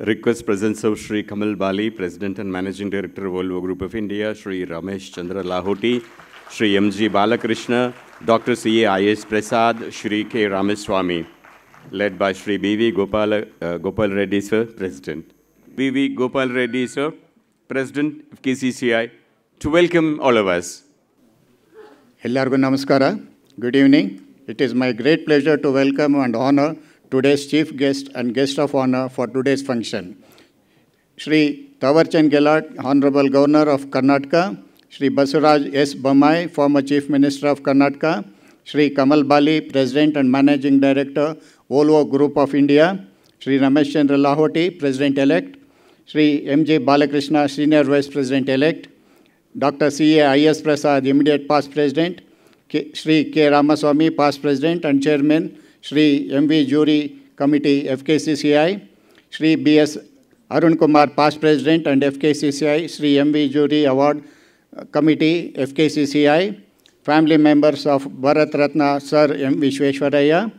request presence of Shri Kamal Bali, President and Managing Director, Volvo Group of India, Shri Ramesh Chandra Lahoti, Shri M.G. Balakrishna, Dr. C.A. I.S. Prasad, Shri K. Ramaswamy, led by Shri B.V. Gopal Reddy, Sir, President. B.V. Gopal Reddy, Sir, President of KCCI, to welcome all of us. Ellargu namaskara. Good evening. It is my great pleasure to welcome and honor today's chief guest and guest of honor for today's function. Shri Tawarchand Gehlot, Honorable Governor of Karnataka, Shri Basuraj S. Bommai, former Chief Minister of Karnataka, Shri Kamal Bali, President and Managing Director, Volvo Group of India, Shri Ramesh Chandra Lahoti, President-elect, Shri M.J. Balakrishna, Senior Vice President-elect, Dr. C.A. I.S. Prasad, Immediate Past President, Shri K. Ramaswamy, Past President and Chairman, Shri M.V. Jury Committee, FKCCI, Shri B.S. Arun Kumar, Past President and FKCCI, Shri M.V. Jury Award Committee, FKCCI, family members of Bharat Ratna Sir M. Vishweshwaraya,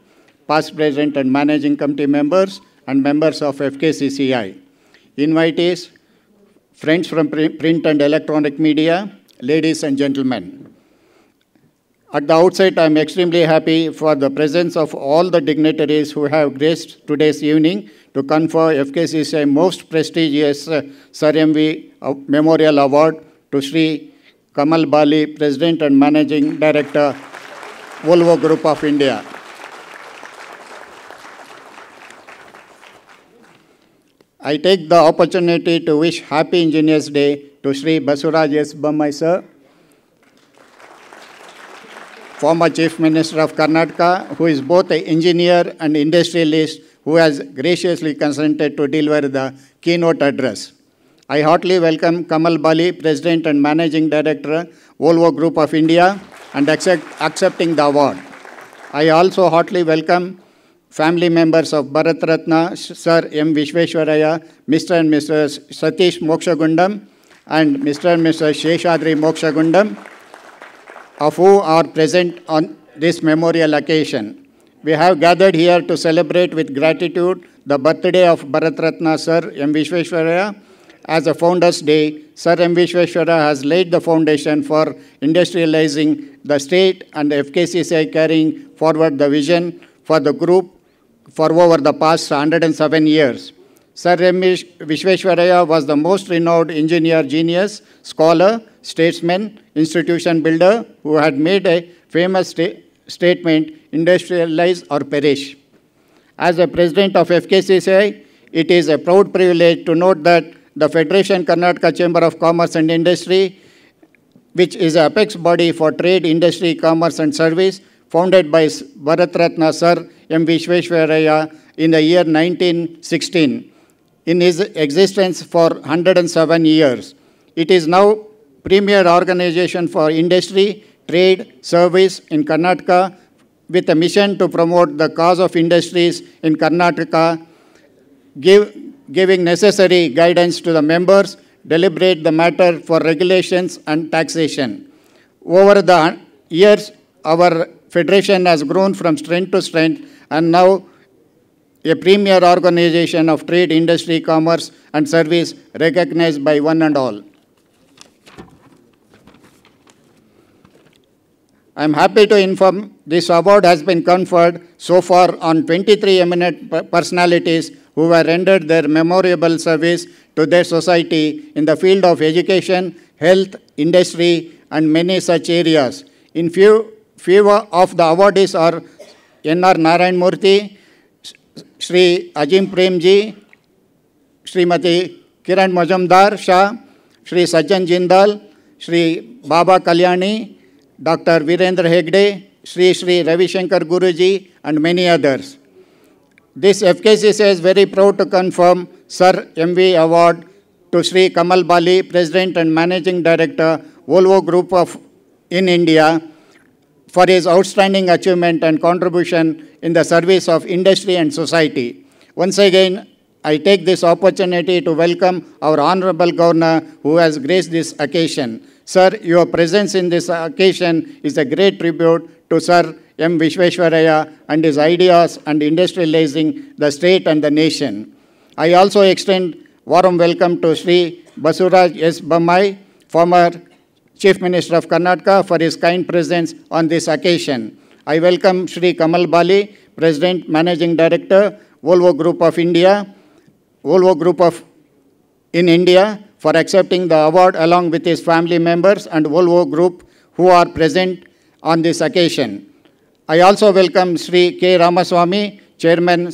Past President and Managing Committee members, and members of FKCCI. Invitees, friends from print and electronic media, ladies and gentlemen. At the outset, I am extremely happy for the presence of all the dignitaries who have graced today's evening to confer FKCCI most prestigious Sir M.V. Memorial Award to Shri Kamal Bali, President and Managing Director, Volvo Group of India. I take the opportunity to wish Happy Engineers Day to Shri Basuraj S. Bommai, Sir, former Chief Minister of Karnataka, who is both an engineer and industrialist, who has graciously consented to deliver the keynote address. I heartily welcome Kamal Bali, President and Managing Director, Volvo Group of India, and accepting the award. I also heartily welcome family members of Bharat Ratna, Sir M. Vishweshwaraya, Mr. and Mrs. Satish Mokshagundam, and Mr. and Mrs. Sheshadri Mokshagundam, of who are present on this memorial occasion. We have gathered here to celebrate with gratitude the birthday of Bharat Ratna Sir M. Vishweshwaraya. As a Founders' Day, Sir M. Vishweshwaraya has laid the foundation for industrializing the state and FKCCI carrying forward the vision for the group for over the past 107 years. Sir M. Vishweshwaraya was the most renowned engineer genius, scholar, statesman, institution builder who had made a famous statement, industrialize or perish. As a president of FKCCI, it is a proud privilege to note that the Federation Karnataka Chamber of Commerce and Industry, which is an apex body for trade, industry, commerce and service, founded by Bharat Ratna Sir M. Vishweshwaraya in the year 1916. In his existence for 107 years. It is now premier organization for industry, trade, service in Karnataka with a mission to promote the cause of industries in Karnataka, giving necessary guidance to the members, deliberate the matter for regulations and taxation. Over the years, our federation has grown from strength to strength and now a premier organization of trade, industry, commerce, and service recognized by one and all. I am happy to inform this award has been conferred so far on 23 eminent personalities who have rendered their memorable service to their society in the field of education, health, industry, and many such areas. In few of the awardees are N.R. Narayan Murthy, Shri Ajim Premji, Srimati Kiran Majumdar Shah, Shri Sajjan Jindal, Shri Baba Kalyani, Dr. Virendra Hegde, Shri Ravi Shankar Guruji, and many others. This FKCCI is very proud to confirm Sir M.V. Award to Shri Kamal Bali, President and Managing Director, Volvo Group in India, for his outstanding achievement and contribution in the service of industry and society. Once again, I take this opportunity to welcome our Honorable Governor who has graced this occasion. Sir, your presence in this occasion is a great tribute to Sir M. Vishweshwaraya and his ideas and industrializing the state and the nation. I also extend warm welcome to Sri Basuraj S. Bommai, former Chief Minister of Karnataka, for his kind presence on this occasion. I welcome Sri Kamal Bali, President, Managing Director, Volvo Group of India, in India, for accepting the award along with his family members and Volvo Group who are present on this occasion. I also welcome Sri K. Ramaswamy, Chairman,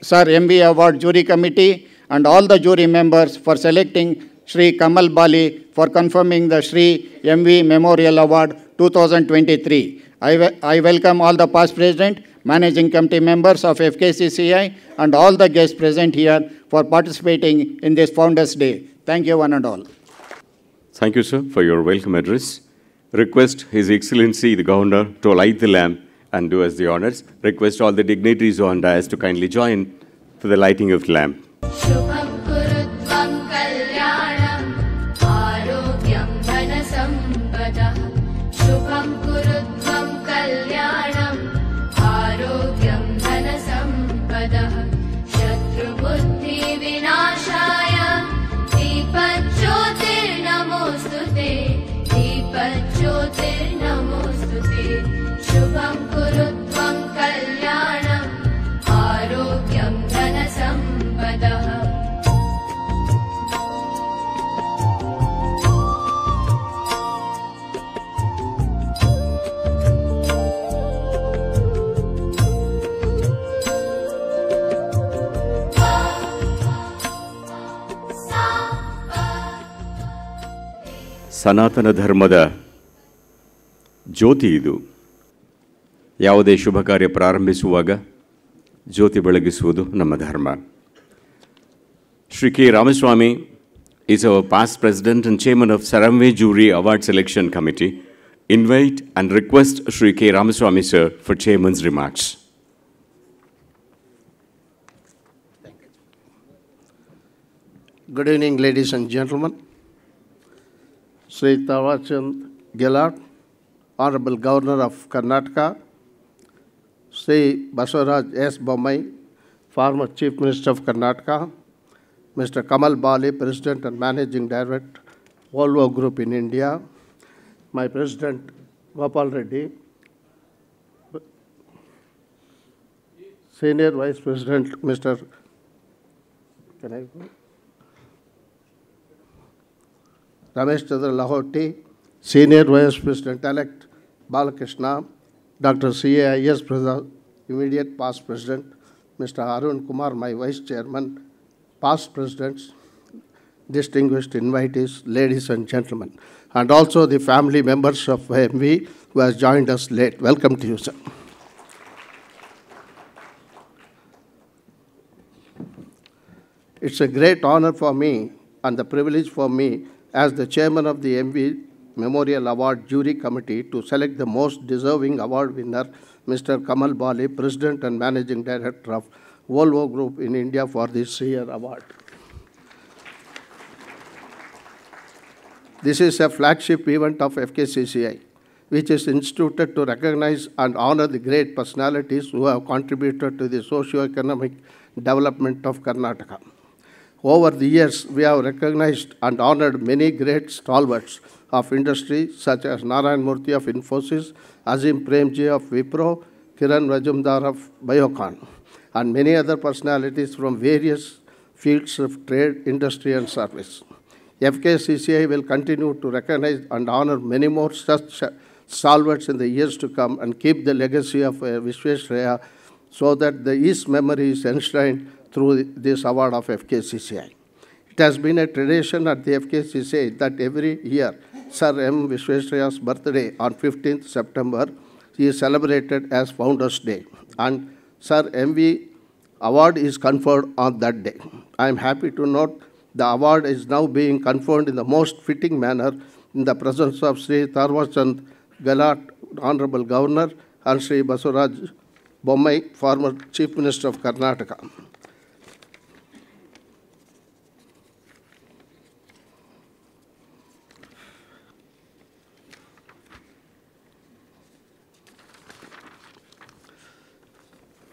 Sir MV Award Jury Committee, and all the jury members for selecting Sri Kamal Bali for confirming the Sri MV Memorial Award 2023. I welcome all the past president, managing committee members of FKCCI, and all the guests present here for participating in this Founders Day. Thank you, one and all. Thank you, sir, for your welcome address. Request His Excellency the Governor to light the lamp and do us the honors. Request all the dignitaries on dais to kindly join for the lighting of the lamp. Shubham Kurutvam Kalyanam Arogyam Dhanasampada. Shubham Kurutvam Kalyanam Arogyam Dhanasampada. Shatru Buddhi Vinashaya Deepajyotir Namostute. Deepajyotir Namostute. Shubham Kurutvam Kalyanam Arogyam Dhanasampada. ಸನಾತನ ಧರ್ಮದ ಜ್ಯೋತಿ ಇದು. ಯಾವುದೇ ಶುಭ ಕಾರ್ಯ ಪ್ರಾರಂಭಿಸುವಾಗ ಜ್ಯೋತಿ ಬೆಳಗಿಸುವುದು ನಮ್ಮ ಧರ್ಮ. Sri K. Ramaswamy is our past president and chairman of Saramve Jury Award Selection Committee. Invite and request Sri K. Ramaswamy sir for chairman's remarks. Good evening, ladies and gentlemen. Sri Tharwachand Gehlot, Honorable Governor of Karnataka, Sri Basuraj S. Bommai, former Chief Minister of Karnataka, Mr. Kamal Bali, President and Managing Director, Volvo Group in India, my President Gopal Reddy, Senior Vice President Mr. Ramesh Chandra Lahoti, Senior Vice President-elect Balakrishna, Dr. C.A.I.S. Prasad, immediate past President, Mr. Arun Kumar, my Vice Chairman, past Presidents, distinguished invitees, ladies and gentlemen, and also the family members of MV who has joined us late. Welcome to you, sir. It's a great honor for me and the privilege for me as the chairman of the MV Memorial Award Jury Committee to select the most deserving award winner, Mr. Kamal Bali, President and Managing Director of Volvo Group in India, for this year award. This is a flagship event of FKCCI, which is instituted to recognize and honor the great personalities who have contributed to the socio-economic development of Karnataka. Over the years, we have recognized and honored many great stalwarts of industry, such as Narayan Murthy of Infosys, Azim Premji of Wipro, Kiran Majumdar of Biocon, and many other personalities from various fields of trade, industry, and service. FKCCI will continue to recognize and honor many more such stalwarts in the years to come and keep the legacy of Visvesvaraya so that the East memory is enshrined through this award of FKCCI. It has been a tradition at the FKCCI that every year, Sir M. Visvesvaraya's birthday on 15th September is celebrated as Founders Day, and Sir M.V. Award is conferred on that day. I am happy to note the award is now being conferred in the most fitting manner in the presence of Sri Tharwachand Gehlot, Honorable Governor, and Sri Basuraj Bommai, former Chief Minister of Karnataka.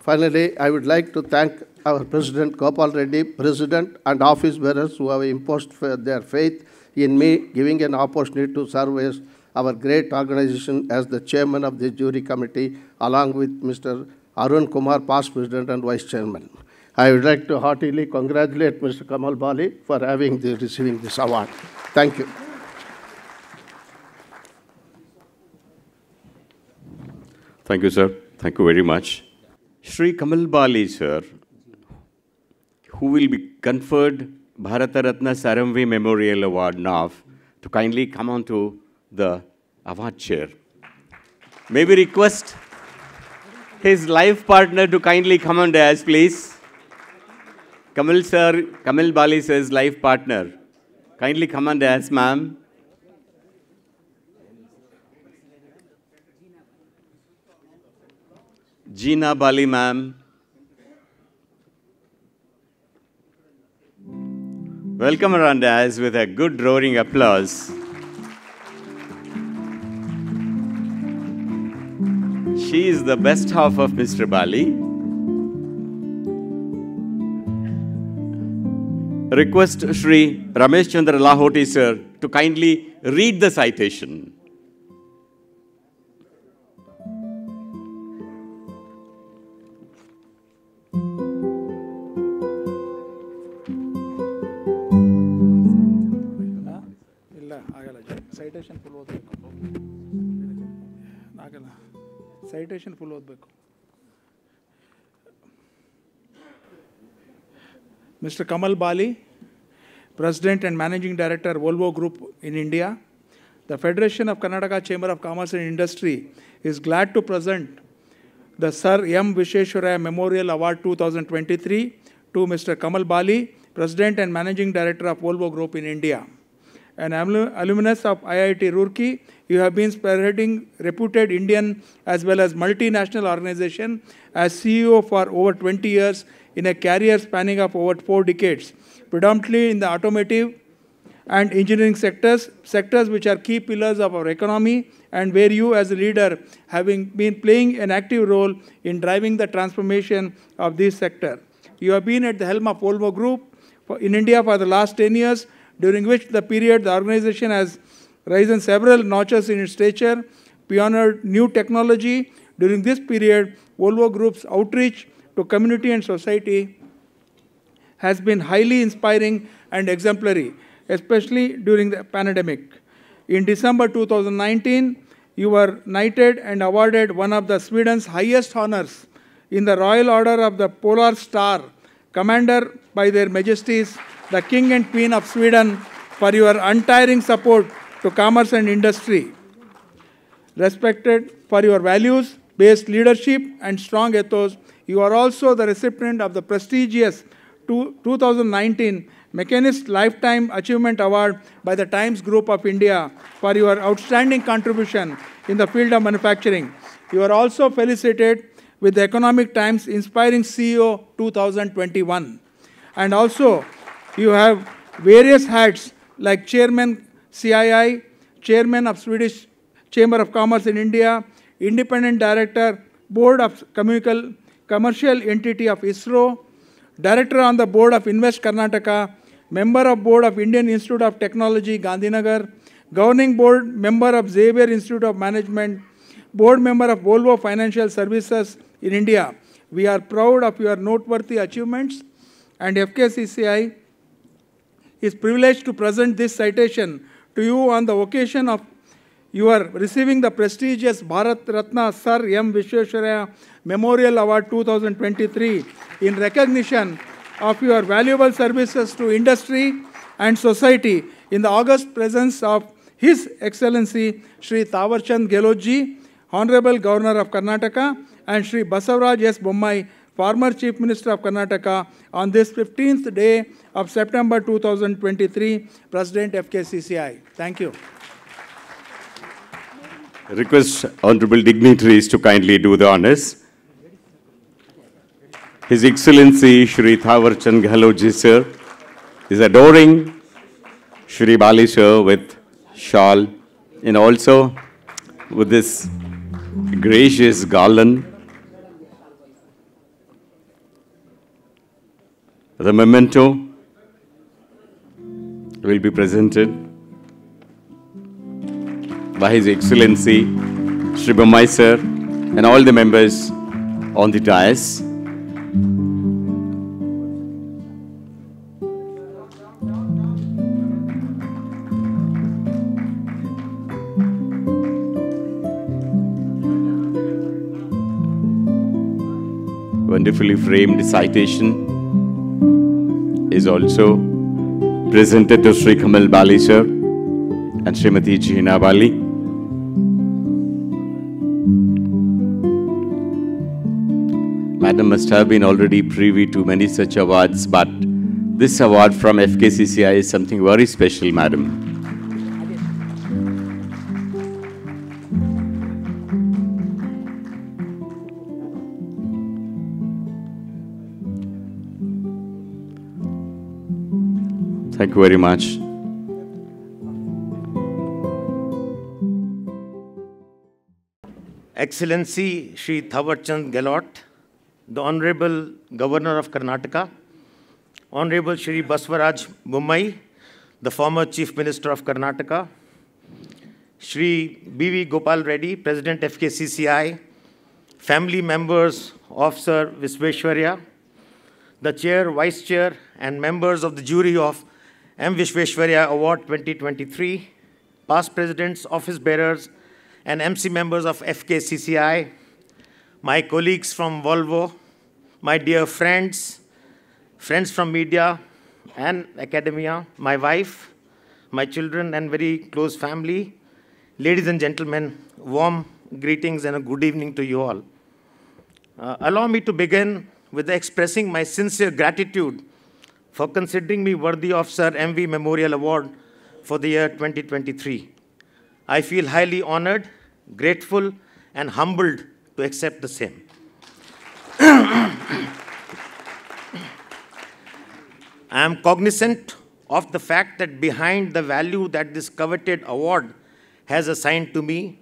Finally, I would like to thank our President Gopal Reddy, President and office bearers who have imposed their faith in me, giving an opportunity to serve as our great organization as the chairman of the jury committee, along with Mr. Arun Kumar, past President and Vice Chairman. I would like to heartily congratulate Mr. Kamal Bali for receiving this award. Thank you. Thank you, sir. Thank you very much. Shri Kamal Bali, sir, who will be conferred Bharata Ratna Saramvi Memorial Award now, to kindly come on to the award chair. May we request his life partner to kindly come on dais, please. Kamal sir, Kamal Bali sir's life partner. Kindly come on dais, ma'am. Jeena Bali, ma'am. Welcome around dais with a good roaring applause. She is the best half of Mr. Bali. Request Shri Ramesh Chandra Lahoti, sir, to kindly read the citation. Citation full ಓದಬೇಕು. ಆಗಲ್ಲ. Citation full ಓದಬೇಕು. Mr. Kamal Bali, President and Managing Director, Volvo Group in India. The Federation of Karnataka Chamber of Commerce and Industry is glad to present the Sir M. Visheshwaraya Memorial Award 2023 to Mr. Kamal Bali, President and Managing Director of Volvo Group in India. An alumnus of IIT Roorkee, you have been spearheading reputed Indian as well as multinational organization as CEO for over 20 years in a career spanning of over 4 decades, predominantly in the automotive and engineering sectors which are key pillars of our economy, and where you as a leader having been playing an active role in driving the transformation of this sector. You have been at the helm of Volvo Group in India for the last 10 years, during which the period the organization has risen several notches in its stature, pioneered new technology. During this period, Volvo Group's outreach to community and society has been highly inspiring and exemplary, especially during the pandemic. In December 2019, you were knighted and awarded one of the Sweden's highest honors in the Royal Order of the Polar Star, Commander by their Majesties, the King and Queen of Sweden, for your untiring support to commerce and industry. Respected for your values-based leadership and strong ethos, you are also the recipient of the prestigious 2019 Machinist Lifetime Achievement Award by the Times Group of India for your outstanding contribution in the field of manufacturing. You are also felicitated with the Economic Times Inspiring CEO 2021. And also, you have various hats like Chairman CII, Chairman of Swedish Chamber of Commerce in India, Independent Director, Board of Commercial Entity of ISRO, Director on the Board of Invest Karnataka, Member of Board of Indian Institute of Technology, Gandhinagar, Governing Board Member of Xavier Institute of Management, Board Member of Volvo Financial Services in India. We are proud of your noteworthy achievements, and FKCCI is privileged to present this citation to you on the occasion of your receiving the prestigious Bharat Ratna Sir M. Visheshwaraya Memorial Award 2023 in recognition of your valuable services to industry and society in the august presence of His Excellency Shri Thawarchand Gehlotji, Honorable Governor of Karnataka, and Shri Basavaraj S. Bommai, former Chief Minister of Karnataka, on this 15th day of September 2023, President FKCCI. Thank you. Request honorable dignitaries to kindly do the honors. His Excellency Shri Thawarchand Gehlotji sir is adoring Shri Bali sir with shawl and also with this gracious garland. The memento will be presented by His Excellency Shri Bommai Sir and all the members on the dais. Wonderfully framed citation is also presented to Shri Kamal Bali Sir and Srimati Jina Bali. Madam must have been already privy to many such awards, but this award from FKCCI is something very special, Madam. Thank you very much. Excellency Shri Thawar Chand Gehlot, the Honorable Governor of Karnataka, Honorable Shri Baswaraj Bommai, the former Chief Minister of Karnataka, Shri B.V. Gopal Reddy, President FKCCI, family members of Sir Visveshwarya, the Chair, Vice Chair, and members of the jury of M. Visveshwarya Award 2023, past presidents, office bearers, and MC members of FKCCI, my colleagues from Volvo, my dear friends, friends from media and academia, my wife, my children, and very close family, ladies and gentlemen, warm greetings and a good evening to you all. Allow me to begin with expressing my sincere gratitude for considering me worthy of Sir M.V. Memorial Award for the year 2023. I feel highly honored, grateful, and humbled to accept the same. I am cognizant of the fact that behind the value that this coveted award has assigned to me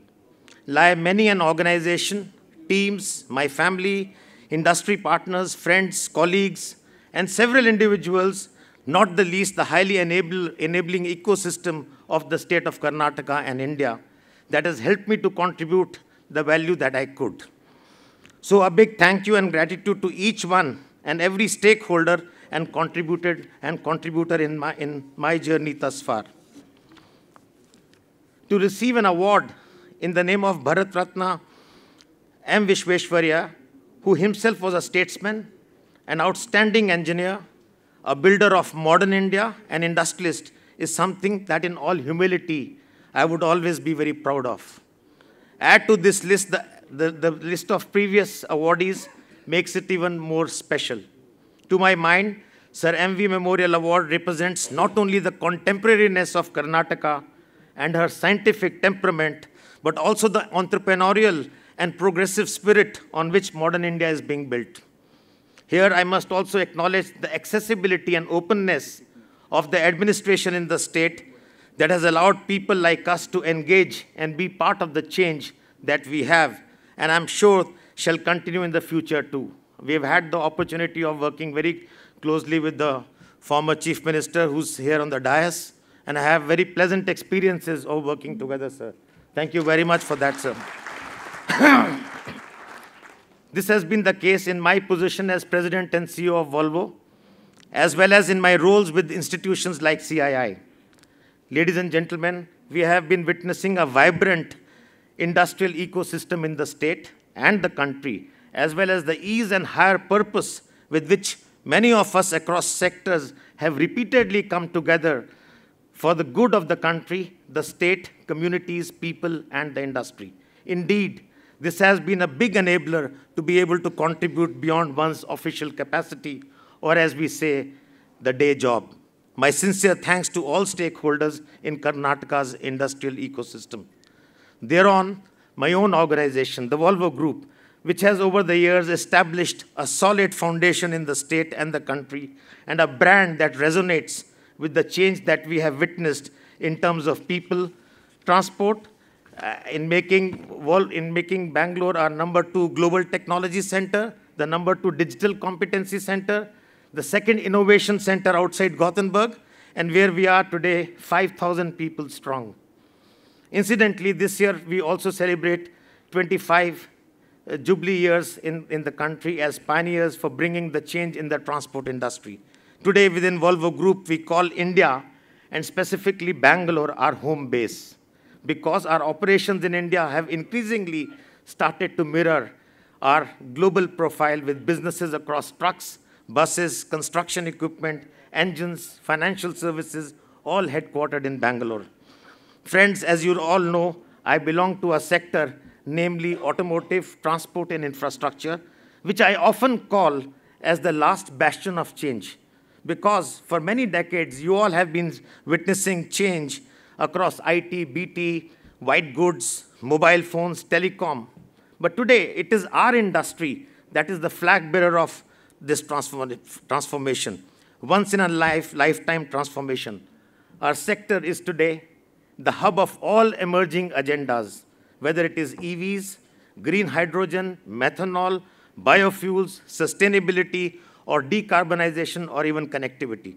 lie many an organization, teams, my family, industry partners, friends, colleagues, and several individuals, not the least the highly enabling ecosystem of the state of Karnataka and India that has helped me to contribute the value that I could. So a big thank you and gratitude to each one and every stakeholder and contributor in my journey thus far. To receive an award in the name of Bharat Ratna M. Visveshwarya, who himself was a statesman, an outstanding engineer, a builder of modern India, an industrialist, is something that in all humility I would always be very proud of. Add to this list the list of previous awardees makes it even more special. To my mind, Sir M.V. Memorial Award represents not only the contemporariness of Karnataka and her scientific temperament, but also the entrepreneurial and progressive spirit on which modern India is being built. Here, I must also acknowledge the accessibility and openness of the administration in the state that has allowed people like us to engage and be part of the change that we have, and I'm sure shall continue in the future too. We have had the opportunity of working very closely with the former Chief Minister who's here on the dais, and I have very pleasant experiences of working together, sir. Thank you very much for that, sir. This has been the case in my position as President and CEO of Volvo, as well as in my roles with institutions like CII. Ladies and gentlemen, we have been witnessing a vibrant industrial ecosystem in the state and the country, as well as the ease and higher purpose with which many of us across sectors have repeatedly come together for the good of the country, the state, communities, people, and the industry. Indeed, this has been a big enabler to be able to contribute beyond one's official capacity, or as we say, the day job. My sincere thanks to all stakeholders in Karnataka's industrial ecosystem. Thereon, my own organization, the Volvo Group, which has over the years established a solid foundation in the state and the country, and a brand that resonates with the change that we have witnessed in terms of people, transport, in making Bangalore our #2 global technology center, the #2 digital competency center, the second innovation center outside Gothenburg, and where we are today, 5,000 people strong. Incidentally, this year we also celebrate 25 Jubilee years in the country as pioneers for bringing the change in the transport industry. Today, within Volvo Group, we call India, and specifically Bangalore, our home base, because our operations in India have increasingly started to mirror our global profile with businesses across trucks, buses, construction equipment, engines, financial services, all headquartered in Bangalore. Friends, as you all know, I belong to a sector, namely automotive, transport, and infrastructure, which I often call as the last bastion of change. Because for many decades, you all have been witnessing change across IT, BT, white goods, mobile phones, telecom. But today, it is our industry that is the flag bearer of this transformation, once in a lifetime transformation. Our sector is today the hub of all emerging agendas, whether it is EVs, green hydrogen, methanol, biofuels, sustainability, or decarbonization, or even connectivity.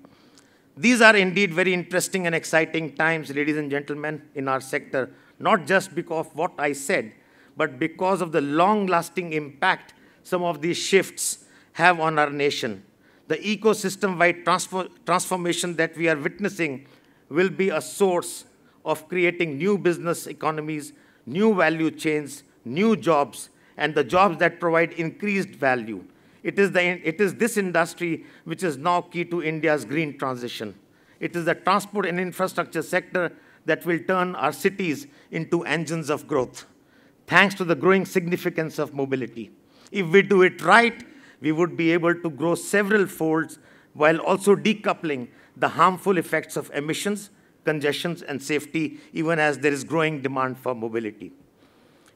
These are indeed very interesting and exciting times, ladies and gentlemen, in our sector, not just because of what I said, but because of the long-lasting impact some of these shifts have on our nation. The ecosystem-wide transformation that we are witnessing will be a source of creating new business economies, new value chains, new jobs, and the jobs that provide increased value. It is this industry which is now key to India's green transition. It is the transport and infrastructure sector that will turn our cities into engines of growth, thanks to the growing significance of mobility. If we do it right, we would be able to grow several folds while also decoupling the harmful effects of emissions, congestions, and safety, even as there is growing demand for mobility.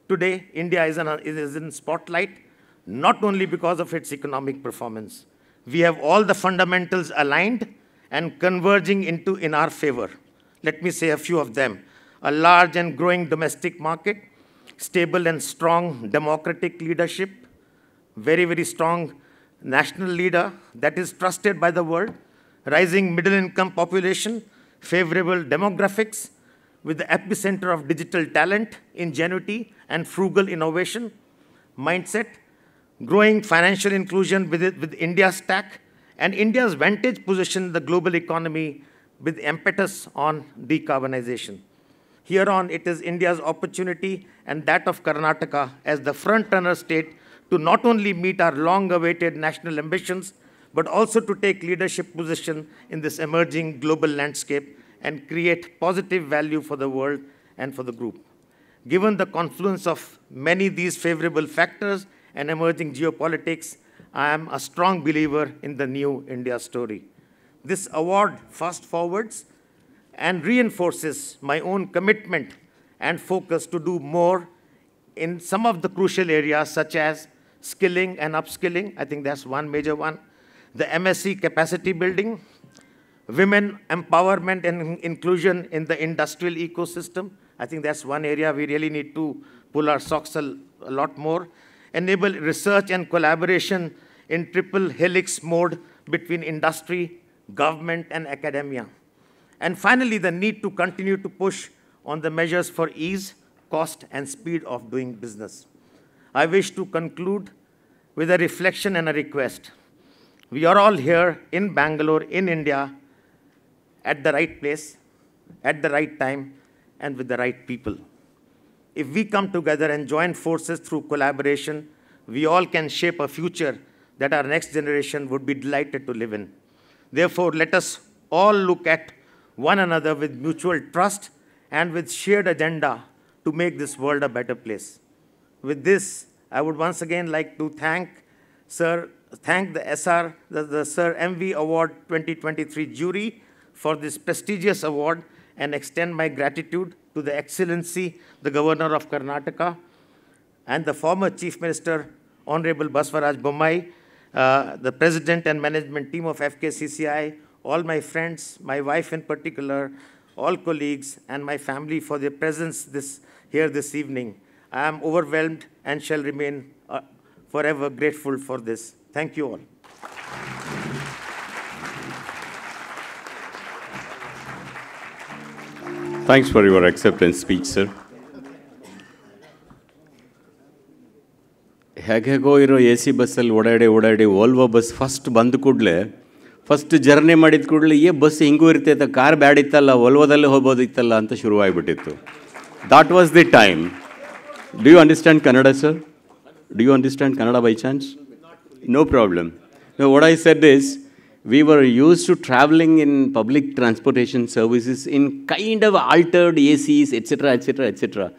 Today, India is in spotlight, not only because of its economic performance. We have all the fundamentals aligned and converging in our favor. Let me say a few of them. A large and growing domestic market, stable and strong democratic leadership, very, very strong national leader that is trusted by the world, rising middle-income population, favorable demographics, with the epicenter of digital talent, ingenuity, and frugal innovation, mindset, growing financial inclusion with India's stack, and India's vantage position in the global economy with impetus on decarbonization. Here on, it is India's opportunity and that of Karnataka as the front-runner state to not only meet our long-awaited national ambitions, but also to take leadership position in this emerging global landscape and create positive value for the world and for the group. Given the confluence of many of these favorable factors and emerging geopolitics, I am a strong believer in the new India story. This award fast forwards and reinforces my own commitment and focus to do more in some of the crucial areas such as skilling and upskilling. I think that's one major one. The MSc capacity building, women empowerment and inclusion in the industrial ecosystem. I think that's one area we really need to pull our socks a lot more. Enable research and collaboration in triple helix mode between industry, government, and academia. And finally, the need to continue to push on the measures for ease, cost, and speed of doing business. I wish to conclude with a reflection and a request. We are all here in Bangalore, in India, at the right place, at the right time, and with the right people. If we come together and join forces through collaboration, we all can shape a future that our next generation would be delighted to live in. Therefore, let us all look at one another with mutual trust and with shared agenda to make this world a better place. With this, I would once again like to thank the Sir MV Award 2023 jury for this prestigious award and extend my gratitude to the Excellency, the Governor of Karnataka, and the former Chief Minister, Honorable Basavaraj Bommai, the President and Management team of FKCCI, all my friends, my wife in particular, all colleagues, and my family for their presence here this evening. I am overwhelmed and shall remain forever grateful for this. Thank you all. Thanks for your acceptance speech, sir. ಹೇಗೋ ಇರೋ A C ಬಸ್ಸಲ್ಲಿ ಓಡಾಡಿ Volvo bus first ಬಂದ ಕೂಡಲೇ first journey ಮಾಡಿದ ಕೂಡಲೇ bus ಹಿಂಗೂ ಇರ್ತೈತೆ, ಕಾರ್ ಬ್ಯಾಡಿತ್ತಲ್ಲ, ವೋಲ್ವೋದಲ್ಲೇ ಹೋಗ್ಬೋದಿತ್ತಲ್ಲ ಅಂತ ಶುರುವಾಗ್ಬಿಟ್ಟಿತ್ತು. That was the time. Do you understand Kannada, sir? Do you understand Kannada by chance? No problem. Now, what I said is, we were used to traveling in public transportation services in kind of altered ACs, etc., etc., etc.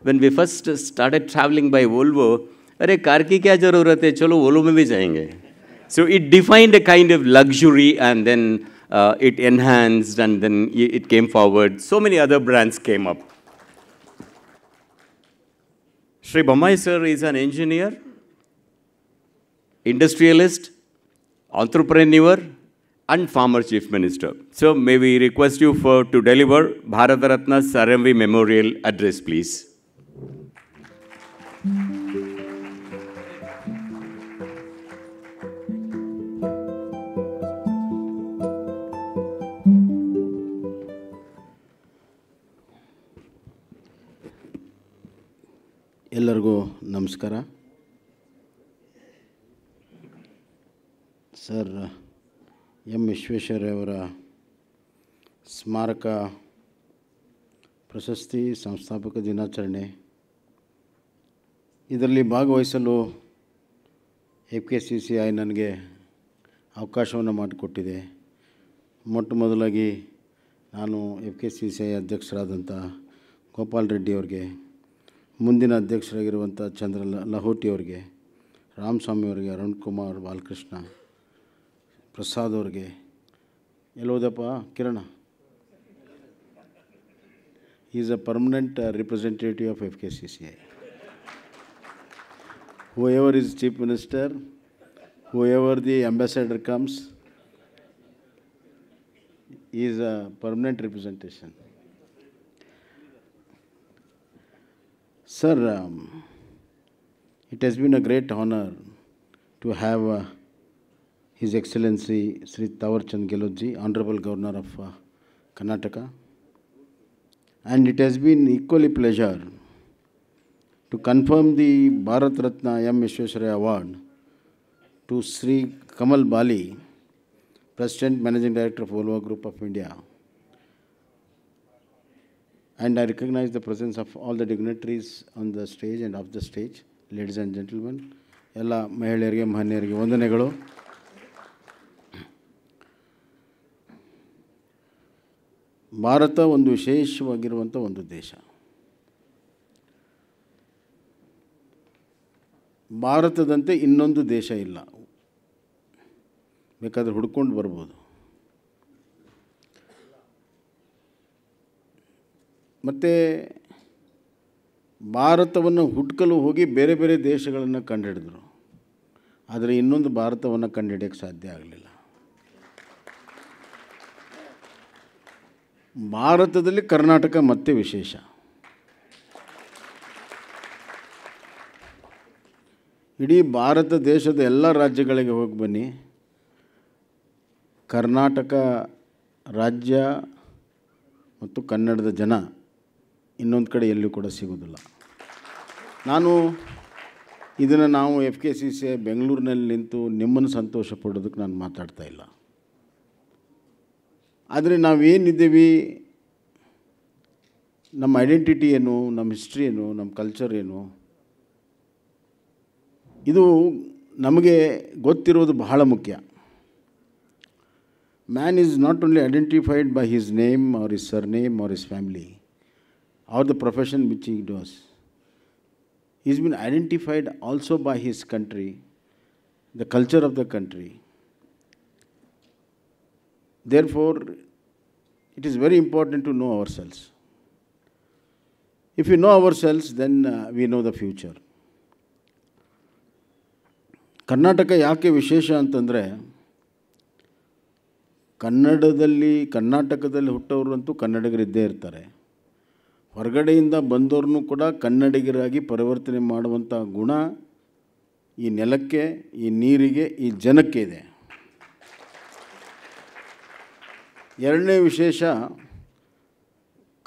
When we first started traveling by Volvo, अरे car की क्या ज़रूरत है, चलो Volvo में भी जाएंगे. So it defined a kind of luxury, and then it enhanced, and then it came forward. So many other brands came up. Shri Bommai sir is an engineer, industrialist, entrepreneur, and former chief minister. So may we request you to deliver Bharat Ratna Sir M.V. Memorial Address, please. ಎಲ್ಲರಿಗೂ ನಮಸ್ಕಾರ. Sir M ವಿಶ್ವೇಶ್ವರಯ್ಯವರ ಸ್ಮಾರಕ ಪ್ರಶಸ್ತಿ ಸಂಸ್ಥಾಪಕ ದಿನಾಚರಣೆ, ಇದರಲ್ಲಿ ಭಾಗವಹಿಸಲು FKCCI ನನಗೆ ಅವಕಾಶವನ್ನು ಮಾಡಿಕೊಟ್ಟಿದೆ. ಮೊಟ್ಟ ಮೊದಲಾಗಿ ನಾನು FKCCI ಅಧ್ಯಕ್ಷರಾದಂಥ ಗೋಪಾಲ್ ರೆಡ್ಡಿ ಅವರಿಗೆ, ಮುಂದಿನ ಅಧ್ಯಕ್ಷರಾಗಿರುವಂಥ ಚಂದ್ರ ಲಹೋಟಿ ಅವರಿಗೆ, ರಾಮಸ್ವಾಮಿ ಅವರಿಗೆ, ಅರುಣ್ ಕುಮಾರ್, ಬಾಲಕೃಷ್ಣ, ಪ್ರಸಾದ್ ಅವ್ರಿಗೆ, ಎಲ್ಲೋದಪ್ಪ Kiran, is a permanent representative of FKCCI. whoever is chief minister, whoever the ambassador comes, is a permanent representation. Sir, it has been a great honor to have His Excellency Sri Thawar Chand Gehlotji, Honorable Governor of Karnataka, and it has been equally pleasure to confirm the Bharat Ratna M. Vishwesvaraya Award to Sri Kamal Bali, President Managing Director of Volvo Group of India. And I recognize the presence of all the dignitaries on the stage and off the stage. Ladies and gentlemen, ಎಲ್ಲ ಮಹಿಳೆಯರಿಗೆ ಮಹನೀಯರಿಗೆ ವಂದನೆಗಳು. ಭಾರತ ಒಂದು ವಿಶೇಷವಾಗಿರುವಂಥ ಒಂದು ದೇಶ. ಭಾರತದಂತೆ ಇನ್ನೊಂದು ದೇಶ ಇಲ್ಲ, ಬೇಕಾದರೆ ಹುಡ್ಕೊಂಡು ಬರ್ಬೋದು. ಮತ್ತು ಭಾರತವನ್ನು ಹುಡುಕಲು ಹೋಗಿ ಬೇರೆ ಬೇರೆ ದೇಶಗಳನ್ನು ಕಂಡುಹಿಡಿದ್ರು, ಆದರೆ ಇನ್ನೊಂದು ಭಾರತವನ್ನು ಕಂಡುಹಿಡಿಯೋಕ್ಕೆ ಸಾಧ್ಯ ಆಗಲಿಲ್ಲ. ಭಾರತದಲ್ಲಿ ಕರ್ನಾಟಕ ಮತ್ತೆ ವಿಶೇಷ. ಇಡೀ ಭಾರತ ದೇಶದ ಎಲ್ಲ ರಾಜ್ಯಗಳಿಗೆ ಹೋಗಿ ಬನ್ನಿ, ಕರ್ನಾಟಕ ರಾಜ್ಯ ಮತ್ತು ಕನ್ನಡದ ಜನ ಇನ್ನೊಂದು ಕಡೆ ಎಲ್ಲೂ ಕೂಡ ಸಿಗೋದಿಲ್ಲ. ಇದನ್ನು ನಾವು FKCCI ಬೆಂಗಳೂರಿನಲ್ಲಿ ನಿಂತು ನಿಮ್ಮನ್ನು ಸಂತೋಷ ಪಡೋದಕ್ಕೆ ನಾನು ಮಾತಾಡ್ತಾ ಇಲ್ಲ. ಆದರೆ ನಾವೇನಿದ್ದೀವಿ, ನಮ್ಮ ಐಡೆಂಟಿಟಿ ಏನು, ನಮ್ಮ ಹಿಸ್ಟ್ರಿ ಏನು, ನಮ್ಮ ಕಲ್ಚರ್ ಏನು, ಇದು ನಮಗೆ ಗೊತ್ತಿರೋದು ಬಹಳ ಮುಖ್ಯ. Man is not only identified by his name or his surname or his family or the profession which he does. He's been identified also by his country, the culture of the country. Therefore, it is very important to know ourselves. If we know ourselves, then we know the future. Karnataka ಯಾಕೆ ವಿಶೇಷ ಅಂತಂದರೆ, ಕರ್ನಾಟಕದಲ್ಲಿ ಹುಟ್ಟೋರಂತೂ ಕನ್ನಡಿಗರಿದ್ದೇ ಇರ್ತಾರೆ. ಹೊರಗಡೆಯಿಂದ ಬಂದವ್ರನ್ನೂ ಕೂಡ ಕನ್ನಡಿಗರಾಗಿ ಪರಿವರ್ತನೆ ಮಾಡುವಂಥ ಗುಣ ಈ ನೆಲಕ್ಕೆ, ಈ ನೀರಿಗೆ, ಈ ಜನಕ್ಕೆ ಇದೆ. ಎರಡನೇ ವಿಶೇಷ,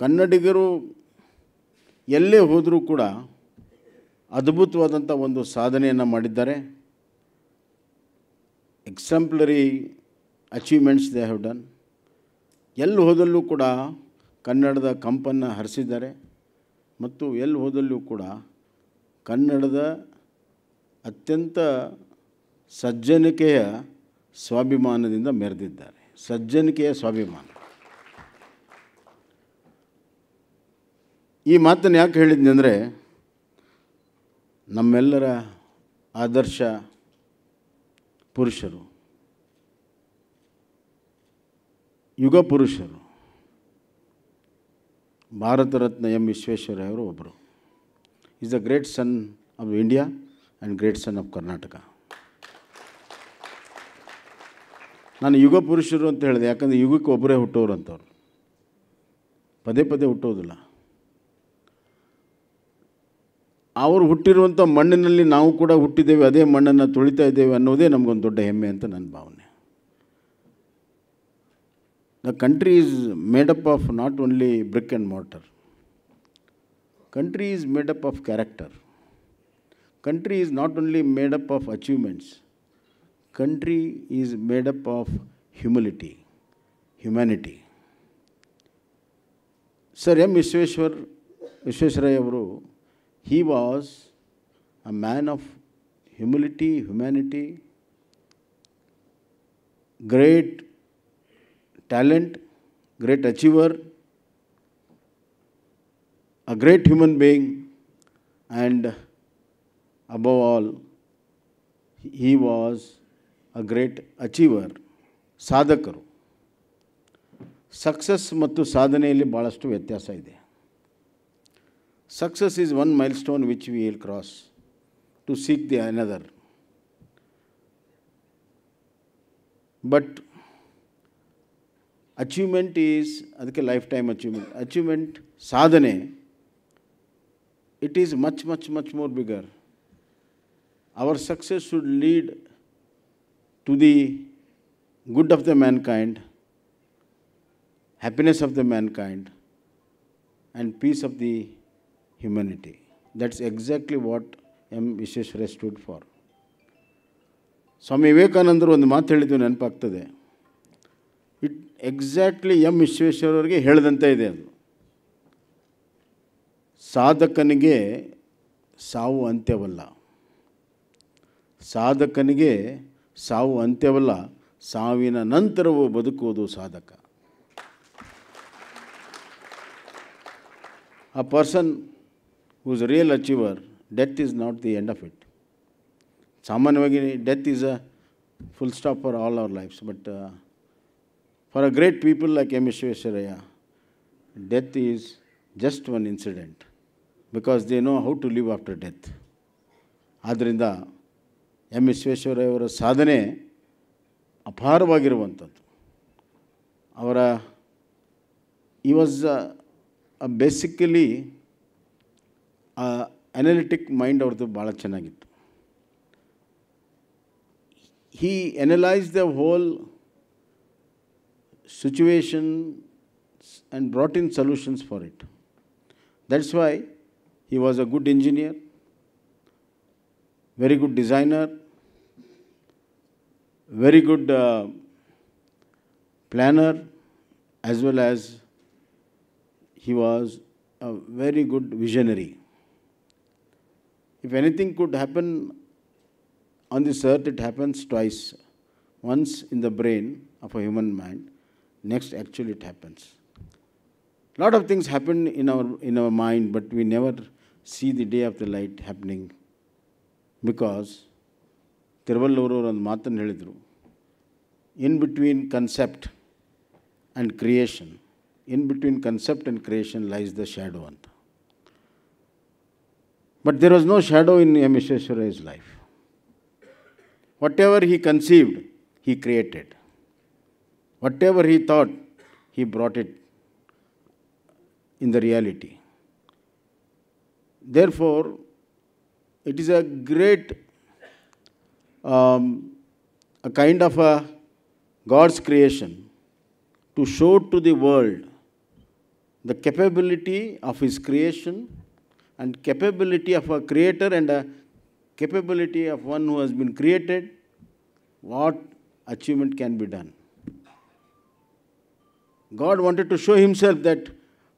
ಕನ್ನಡಿಗರು ಎಲ್ಲೇ ಹೋದರೂ ಕೂಡ ಅದ್ಭುತವಾದಂಥ ಒಂದು ಸಾಧನೆಯನ್ನು ಮಾಡಿದ್ದಾರೆ. Exemplary achievements they have done. ಎಲ್ಲಿ ಹೋದಲ್ಲೂ ಕೂಡ ಕನ್ನಡದ ಕಂಪನ್ನು ಹರಿಸಿದ್ದಾರೆ ಮತ್ತು ಎಲ್ಲಿ ಹೋದಲ್ಲೂ ಕೂಡ ಕನ್ನಡದ ಅತ್ಯಂತ ಸಜ್ಜನಿಕೆಯ ಸ್ವಾಭಿಮಾನದಿಂದ ಮೆರೆದಿದ್ದಾರೆ. ಸಜ್ಜನಿಕೆಯ ಸ್ವಾಭಿಮಾನ. ಈ ಮಾತನ್ನು ಯಾಕೆ ಹೇಳಿದ್ನಿ ಅಂದರೆ, ನಮ್ಮೆಲ್ಲರ ಆದರ್ಶ ಪುರುಷರು, ಯುಗ ಪುರುಷರು, ಭಾರತ ರತ್ನ ಎಂ ವಿಶ್ವೇಶ್ವರಯ್ಯ ಅವರು ಒಬ್ಬರು. Is the great son of India and great son of Karnataka. ನಾನು ಯುಗ ಪುರುಷರು ಅಂತ ಹೇಳಿದೆ, ಯಾಕಂದರೆ ಯುಗಕ್ಕೆ ಒಬ್ಬರೇ ಹುಟ್ಟೋರು ಅಂತವ್ರು, ಪದೇ ಪದೇ ಹುಟ್ಟೋದಿಲ್ಲ. ಅವರು ಹುಟ್ಟಿರುವಂಥ ಮಣ್ಣಿನಲ್ಲಿ ನಾವು ಕೂಡ ಹುಟ್ಟಿದ್ದೇವೆ, ಅದೇ ಮಣ್ಣನ್ನು ತುಳಿತಾ ಇದ್ದೇವೆ ಅನ್ನೋದೇ ನಮಗೊಂದು ದೊಡ್ಡ ಹೆಮ್ಮೆ ಅಂತ ನನ್ನ ಭಾವನೆ. The country is made up of not only brick and mortar. Country is made up of character. Country is not only made up of achievements. Country is made up of humility, humanity. Sir M. Vishwesvaraya avaru, he was a man of humility, humanity, great talent, great achiever, a great human being, and above all, he was a great achiever. ಸಾಧಕರು. Success ಮತ್ತು ಸಾಧನೆಯಲ್ಲಿ ಭಾಳಷ್ಟು ವ್ಯತ್ಯಾಸ ಇದೆ. Success is one milestone which we will cross to seek the another. But achievement is ಅದಕ್ಕೆ life time achievement ಸಾಧನೆ, it is much, much, much more bigger. Our success should lead to the good of the mankind, happiness of the mankind, and peace of the humanity. That's exactly what M. Vishwesvaraya stood for. ಸ್ವಾಮಿ ವಿವೇಕಾನಂದರು ಒಂದು ಮಾತು ಹೇಳಿದ್ದು ನೆನಪಾಗ್ತದೆ. It exactly M ವಿಶ್ವೇಶ್ವರಯ್ಯರಿಗೆ ಹೇಳಿದಂತೆ ಇದೆ ಅದು. ಸಾಧಕನಿಗೆ ಸಾವು ಅಂತ್ಯವಲ್ಲ, ಸಾಧಕನಿಗೆ ಸಾವು ಅಂತ್ಯವಲ್ಲ, ಸಾವಿನ ನಂತರವೂ ಬದುಕುವುದು ಸಾಧಕ. A person who is a real achiever, death is not the end of it. ಸಾಮಾನ್ಯವಾಗಿ death is a full stop for all our lives, but for a great people like M Visvesvaraya, death is just one incident, because they know how to live after death. ಆದ್ದರಿಂದ M Visvesvaraya ಅವರ ಸಾಧನೆ ಅಪಾರವಾಗಿರುವಂಥದ್ದು. ಅವರ ಈ was basically analytic mind ಅವ್ರದ್ದು ಭಾಳ ಚೆನ್ನಾಗಿತ್ತು. He analyzed the whole situation and brought in solutions for it. That's why he was a good engineer, very good designer, very good planner, as well as he was a very good visionary. If anything could happen on this earth, it happens twice. Once in the brain of a human mind, next actually it happens. A lot of things happen in our mind, but we never see the day of the light happening, because Tiruvallur ಒಂದು ಮಾತನ್ನು ಹೇಳಿದರು, in between concept and creation, in between concept and creation lies the shadow ಅಂತ. But there was no shadow in M. Vishwesvarayya's life. Whatever he conceived, he created. Whatever he thought, he brought it in the reality. Therefore, it is a great, a kind of a God's creation to show to the world the capability of his creation and capability of a creator and a capability of one who has been created, what achievement can be done. God wanted to show himself that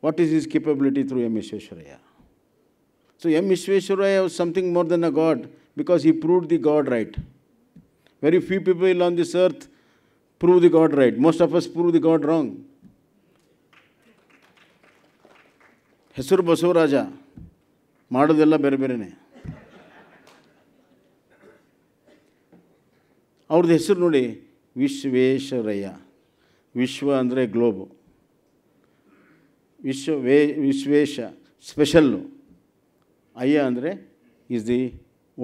what is his capability through M. Vishwesvaraya. So M. Vishwesvaraya was something more than a God because he proved the God right. Very few people on this earth prove the God right. Most of us prove the God wrong. ಹೆಸರು ಬಸವರಾಜ ಮಾಡೋದೆಲ್ಲ ಬೇರೆ ಬೇರೆನೆ. ಅವ್ರದ್ದು ಹೆಸರು ನೋಡಿ, ವಿಶ್ವೇಶ್ವರಯ್ಯ. ವಿಶ್ವ ಅಂದರೆ ಗ್ಲೋಬು, Vishwesha special, ಅಯ್ಯ ಅಂದರೆ is the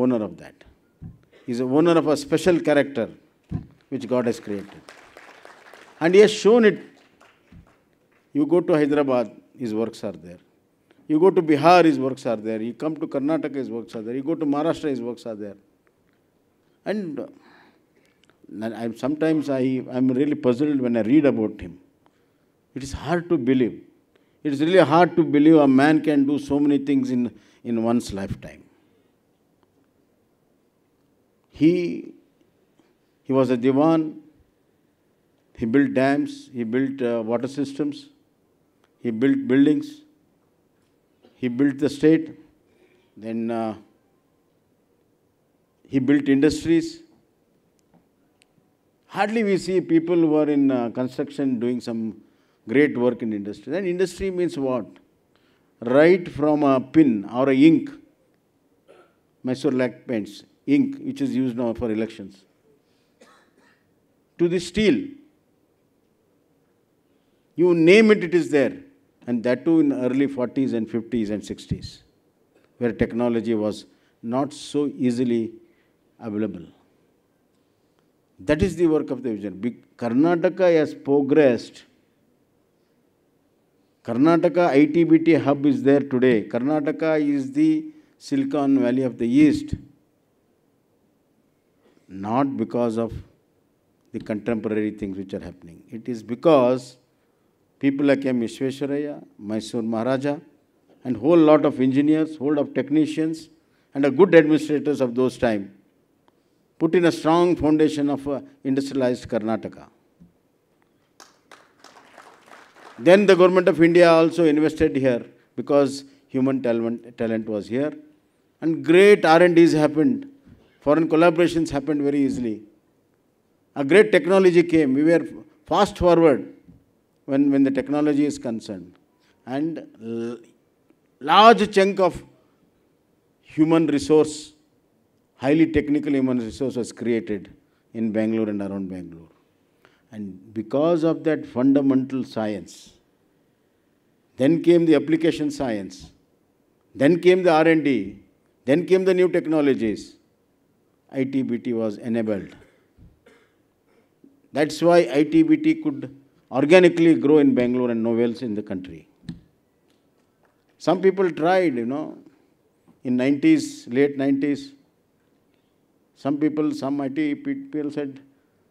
owner of that. Is the owner of a special character which God has created. And he has shown it. You go to Hyderabad, his works are there. You go to Bihar, his works are there. You come to Karnataka, his works are there. You go to Maharashtra, his works are there. And sometimes I'm really puzzled when I read about him. It is hard to believe. It is really hard to believe a man can do so many things in one's lifetime. He was a Diwan. He built dams. He built water systems. He built buildings. He built the state. Then he built industries. Hardly we see people who are in construction doing some great work in industry. Then industry means what? Right from a pin or a ink, Mysore lac paints, ink which is used now for elections, to the steel. You name it, it is there. And that too in early 40s and 50s and 60s, where technology was not so easily available. That is the work of the vision. Karnataka has progressed. Karnataka ITBT hub is there today. Karnataka is the Silicon Valley of the East. Not because of the contemporary things which are happening. It is because people like M. Vishwesvaraya, Mysore Maharaja, and whole lot of engineers, whole lot of technicians, and a good administrators of those time put in a strong foundation of industrialized Karnataka. Then the government of India also invested here because human talent was here, and great R&Ds happened. Foreign collaborations happened very easily. A great technology came. We were fast forward when the technology is concerned. And large chunk of human resource, highly technical human resource was created in Bangalore and around Bangalore. And because of that fundamental science, then came the application science, then came the R&D, then came the new technologies. ITBT was enabled. That's why ITBT could organically grow in Bangalore and nowhere else in the country. Some people tried, in 90s, late 90s. Some IT people said,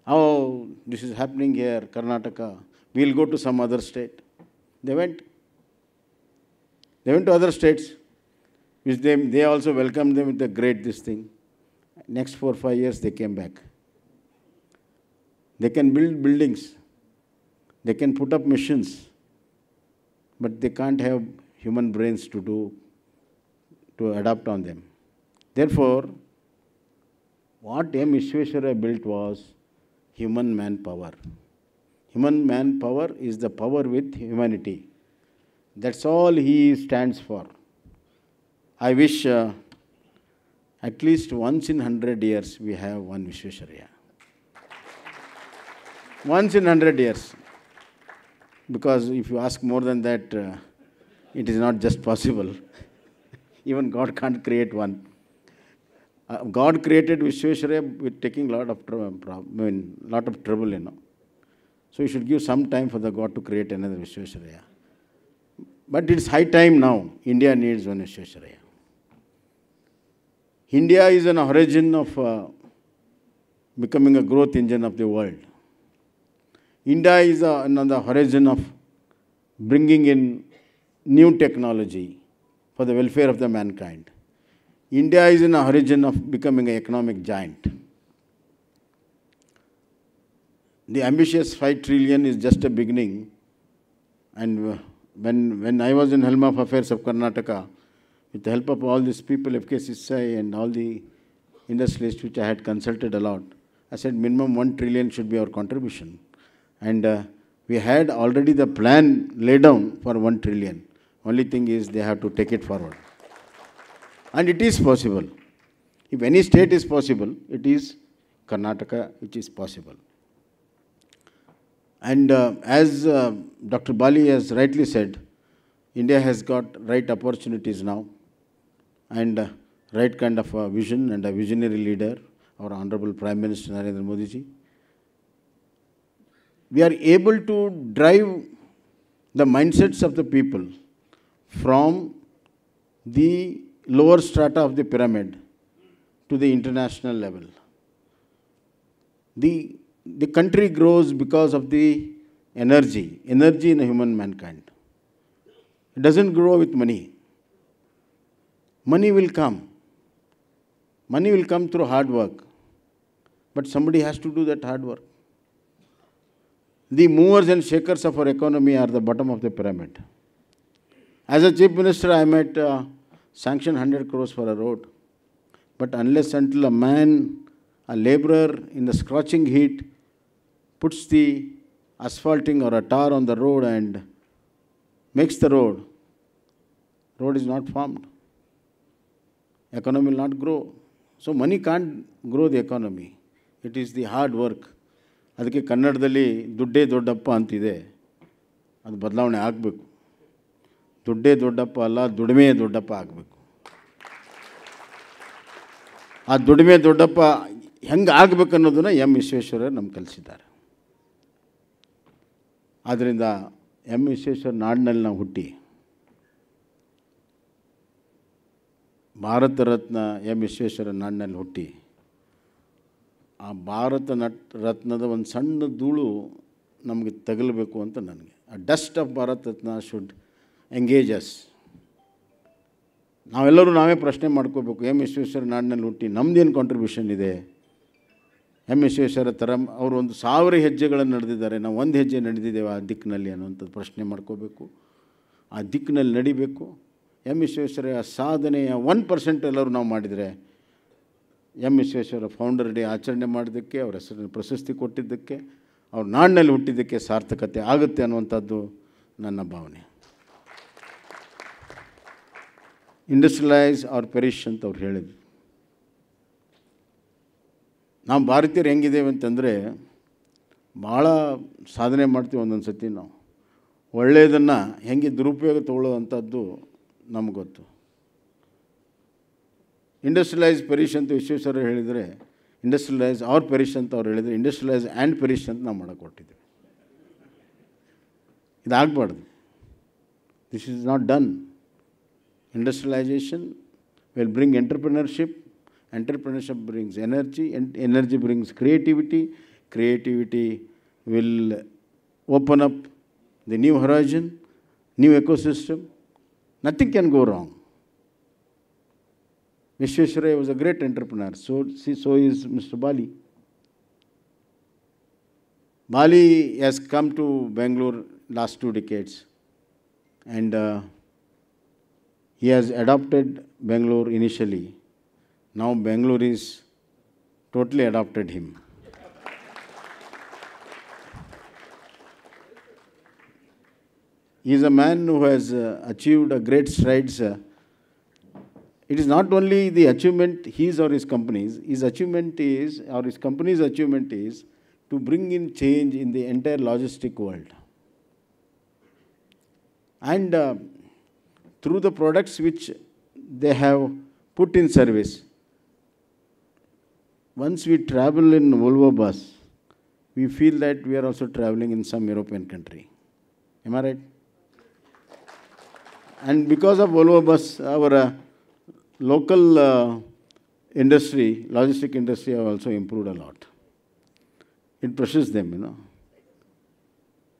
oh, this is happening here, Karnataka. We'll go to some other state. They went to other states, which they also welcomed them with a great this thing. Next 4 or 5 years, they came back. They can build buildings. They can put up machines. But they can't have human brains to adapt on them. Therefore, what M. Vishwesvaraya built was human manpower. Human manpower is the power with humanity. That's all he stands for. I wish at least once in 100 years we have one Vishwesvaraya. Once in 100 years. Because if you ask more than that, it is not just possible. Even God can't create one. God created Vishwesvaraya with taking lot of trouble, So you should give some time for the God to create another Vishwesvaraya. But it's high time now. India needs one Vishwesvaraya. India is on a horizon of becoming a growth engine of the world. India is on the horizon of bringing in new technology for the welfare of the mankind. India is in a origin of becoming an economic giant. The ambitious 5 trillion is just a beginning. And when I was in helm of affairs of Karnataka, with the help of all these people, FKCCI and all the industrialists which I had consulted a lot, I said minimum 1 trillion should be our contribution. And we had already the plan laid down for 1 trillion. Only thing is they have to take it forward. And it is possible. If any state is possible, it is Karnataka which is possible. And as Dr. Bali has rightly said, India has got right opportunities now and right kind of a vision and a visionary leader, our Honorable Prime Minister Narendra Modi ji. We are able to drive the mindsets of the people from the lower strata of the pyramid to the international level. The country grows because of the energy in the human mankind. It doesn't grow with money. Money will come. Money will come through hard work. But somebody has to do that hard work. The movers and shakers of our economy are the bottom of the pyramid. As a Chief Minister, I might sanction 100 crores for a road. But unless until a man, a laborer in the scorching heat, puts the asphalting or a tar on the road and makes the road is not formed. Economy will not grow. So money can't grow the economy. It is the hard work. ಅದಕ್ಕೆ ಕನ್ನಡದಲ್ಲಿ ದುಡ್ಡೇ ದೊಡ್ಡಪ್ಪ ಅಂತಿದೆ, ಅದು ಬದಲಾವಣೆ ಆಗಬೇಕು. ದುಡ್ಡೇ ದೊಡ್ಡಪ್ಪ ಅಲ್ಲ, ದುಡಿಮೆ ದೊಡ್ಡಪ್ಪ ಆಗಬೇಕು. ಆ ದುಡಿಮೆ ದೊಡ್ಡಪ್ಪ ಹೆಂಗೆ ಆಗಬೇಕು ಅನ್ನೋದನ್ನು ಎಂ ವಿಶ್ವೇಶ್ವರಯ್ಯ ನಮ್ಗೆ ಕಲಿಸಿದ್ದಾರೆ. ಆದ್ದರಿಂದ ಎಂ ವಿಶ್ವೇಶ್ವರ ನಾಡಿನಲ್ಲಿ ನಾವು ಹುಟ್ಟಿ ಭಾರತ ರತ್ನ ಎಂ ವಿಶ್ವೇಶ್ವರ ನಾಡಿನಲ್ಲಿ ಹುಟ್ಟಿ ಆ ಭಾರತ ರತ್ನದ ಒಂದು ಸಣ್ಣ ಧೂಳು ನಮಗೆ ತಗಲಬೇಕು ಅಂತ ನನಗೆ. ಆ dust of Bharat Ratna should engage us. ನಾವೆಲ್ಲರೂ ನಾವೇ ಪ್ರಶ್ನೆ ಮಾಡ್ಕೋಬೇಕು, ಎಂ ವಿಶ್ವೇಶ್ವರ ನಾಡಿನಲ್ಲಿ ಹುಟ್ಟಿ ನಮ್ಮದೇನು ಕಾಂಟ್ರಿಬ್ಯೂಷನ್ ಇದೆ? ಎಂ ವಿಶ್ವೇಶ್ವರ ಥರ ಅವರು 1000 ಹೆಜ್ಜೆಗಳನ್ನು ನಡೆದಿದ್ದಾರೆ, ನಾವು 1 ಹೆಜ್ಜೆ ನಡೆದಿದ್ದೇವೆ ಆ ದಿಕ್ಕಿನಲ್ಲಿ ಅನ್ನೋಂಥದ್ದು ಪ್ರಶ್ನೆ ಮಾಡ್ಕೋಬೇಕು. ಆ ದಿಕ್ಕಿನಲ್ಲಿ ನಡಿಬೇಕು. ಎಂ ವಿಶ್ವೇಶ್ವರಯ್ಯ ಸಾಧನೆಯ 1% ಎಲ್ಲರೂ ನಾವು ಮಾಡಿದರೆ ಎಂ ವಿಶ್ವೇಶ್ವರ ಫೌಂಡರ್ ಡೇ ಆಚರಣೆ ಮಾಡೋದಕ್ಕೆ, ಅವರ ಹೆಸರನ್ನು ಪ್ರಶಸ್ತಿ ಕೊಟ್ಟಿದ್ದಕ್ಕೆ, ಅವ್ರ ನಾಡಿನಲ್ಲಿ ಹುಟ್ಟಿದ್ದಕ್ಕೆ ಸಾರ್ಥಕತೆ ಆಗುತ್ತೆ ಅನ್ನುವಂಥದ್ದು ನನ್ನ ಭಾವನೆ. ಇಂಡಸ್ಟ್ರಿಯಲೈಸ್ ಆರ್ ಪೆರಿಶ್ ಅಂತ ಅವ್ರು ಹೇಳಿದ್ರು. ನಾವು ಭಾರತೀಯರು ಹೆಂಗಿದ್ದೇವೆ ಅಂತಂದರೆ ಭಾಳ ಸಾಧನೆ ಮಾಡ್ತೀವಿ. ಒಂದೊಂದು ಸತಿ ನಾವು ಒಳ್ಳೆಯದನ್ನು ಹೆಂಗೆ ದುರುಪಯೋಗ ತೊಗೊಳ್ಳೋವಂಥದ್ದು ನಮ್ಗೆ ಗೊತ್ತು. ಇಂಡಸ್ಟ್ರಿಯಲೈಸ್ ಪೆರಿಶ್ ಅಂತ ವಿಶ್ವೇಶ್ವರಯ್ಯ ಹೇಳಿದರೆ, ಇಂಡಸ್ಟ್ರಿಯಲೈಸ್ ಆರ್ ಪೆರಿಶ್ ಅಂತ ಅವ್ರು ಹೇಳಿದರೆ, ಇಂಡಸ್ಟ್ರಿಯಲೈಸ್ ಆ್ಯಂಡ್ ಪೆರಿಶ್ ಅಂತ ನಾವು ಮಾಡೋಕ್ಕೆ ಕೊಟ್ಟಿದ್ದೀವಿ. ಇದಾಗಬಾರ್ದು. This is not done. Industrialization will bring entrepreneurship. Entrepreneurship brings energy, and energy brings creativity. Creativity will open up the new horizon, new ecosystem. Nothing can go wrong. Vishwesvaraya was a great entrepreneur. So is Mr. Bali. Bali has come to Bangalore last 2 decades, and he has adopted Bangalore initially. Now Bangalore is totally adopted him. He is a man who has achieved a great strides. It is not only the achievement his or his company's. His achievement is, or his company's achievement is, to bring in change in the entire logistic world. And through the products which they have put in service. Once we travel in Volvo bus, we feel that we are also traveling in some European country. Am I right? And because of Volvo bus, our local industry, logistic industry, have also improved a lot. It pushes them,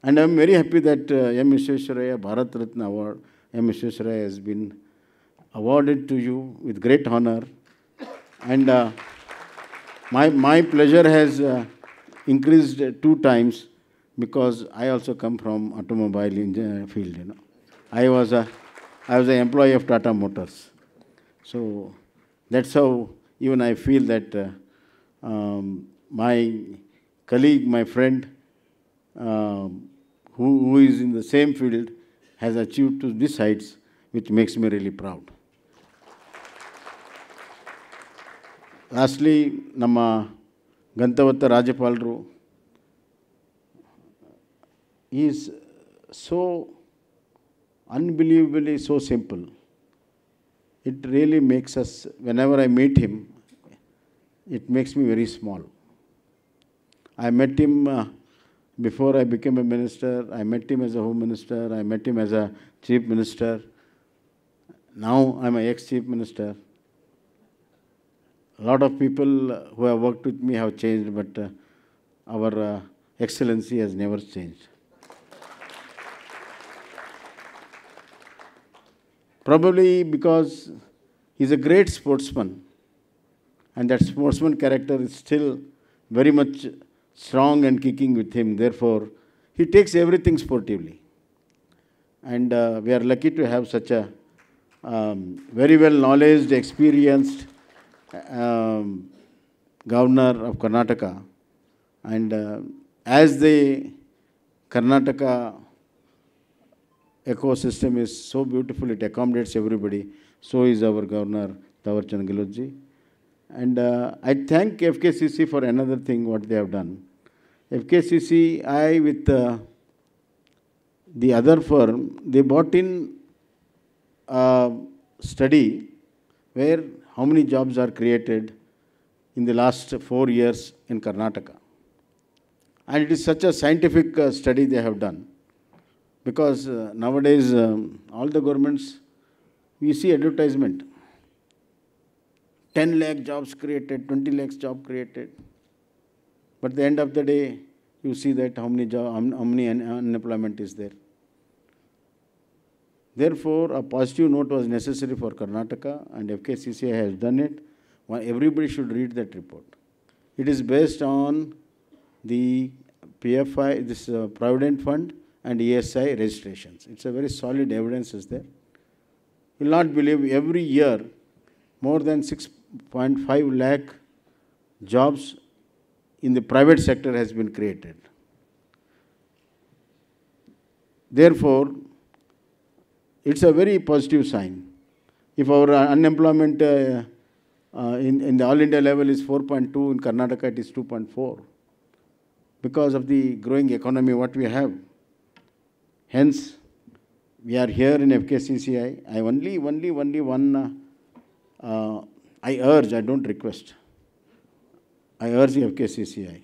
And I am very happy that M. Vishwesvaraya Bharat Ratna Award M. Visvesvaraya has been awarded to you with great honor. And my pleasure has increased 2 times because I also come from automobile field. I was an employee of Tata Motors. So that's how even I feel that my colleague, my friend, who is in the same field has achieved to these heights, which makes me really proud. Lastly, Nama Gantavatta Rajapalru, he is so unbelievably so simple. It really makes us, whenever I meet him, it makes me very small. I met him before I became a minister. I met him as a home minister. I met him as a chief minister. Now I'm an ex-chief minister. A lot of people who have worked with me have changed, but our excellency has never changed. Probably because he's a great sportsman, and that sportsman character is still very much strong and kicking with him. Therefore, he takes everything sportively. And we are lucky to have such a very well knowledge, experienced governor of Karnataka. And as the Karnataka ecosystem is so beautiful, it accommodates everybody, so is our governor, Tawarchand Gelotji. And I thank FKCC for another thing what they have done. FKCCI with the other firm, they brought in a study where how many jobs are created in the last 4 years in Karnataka. And it is such a scientific study they have done. Because nowadays, all the governments, we see advertisement. 10 lakh jobs created, 20 lakhs jobs created. But at the end of the day, you see that how many unemployment is there. Therefore, a positive note was necessary for Karnataka, and FKCCI has done it. Everybody should read that report. It is based on the PFI, this Provident Fund, and ESI registrations. It's a very solid evidence is there. You will not believe every year more than 6.5 lakh jobs in the private sector has been created. Therefore, it's a very positive sign. If our unemployment in the all India level is 4.2, in Karnataka it is 2.4 because of the growing economy what we have. Hence, we are here in FKCCI. I only one, I urge, I don't request. I urge FKCCI.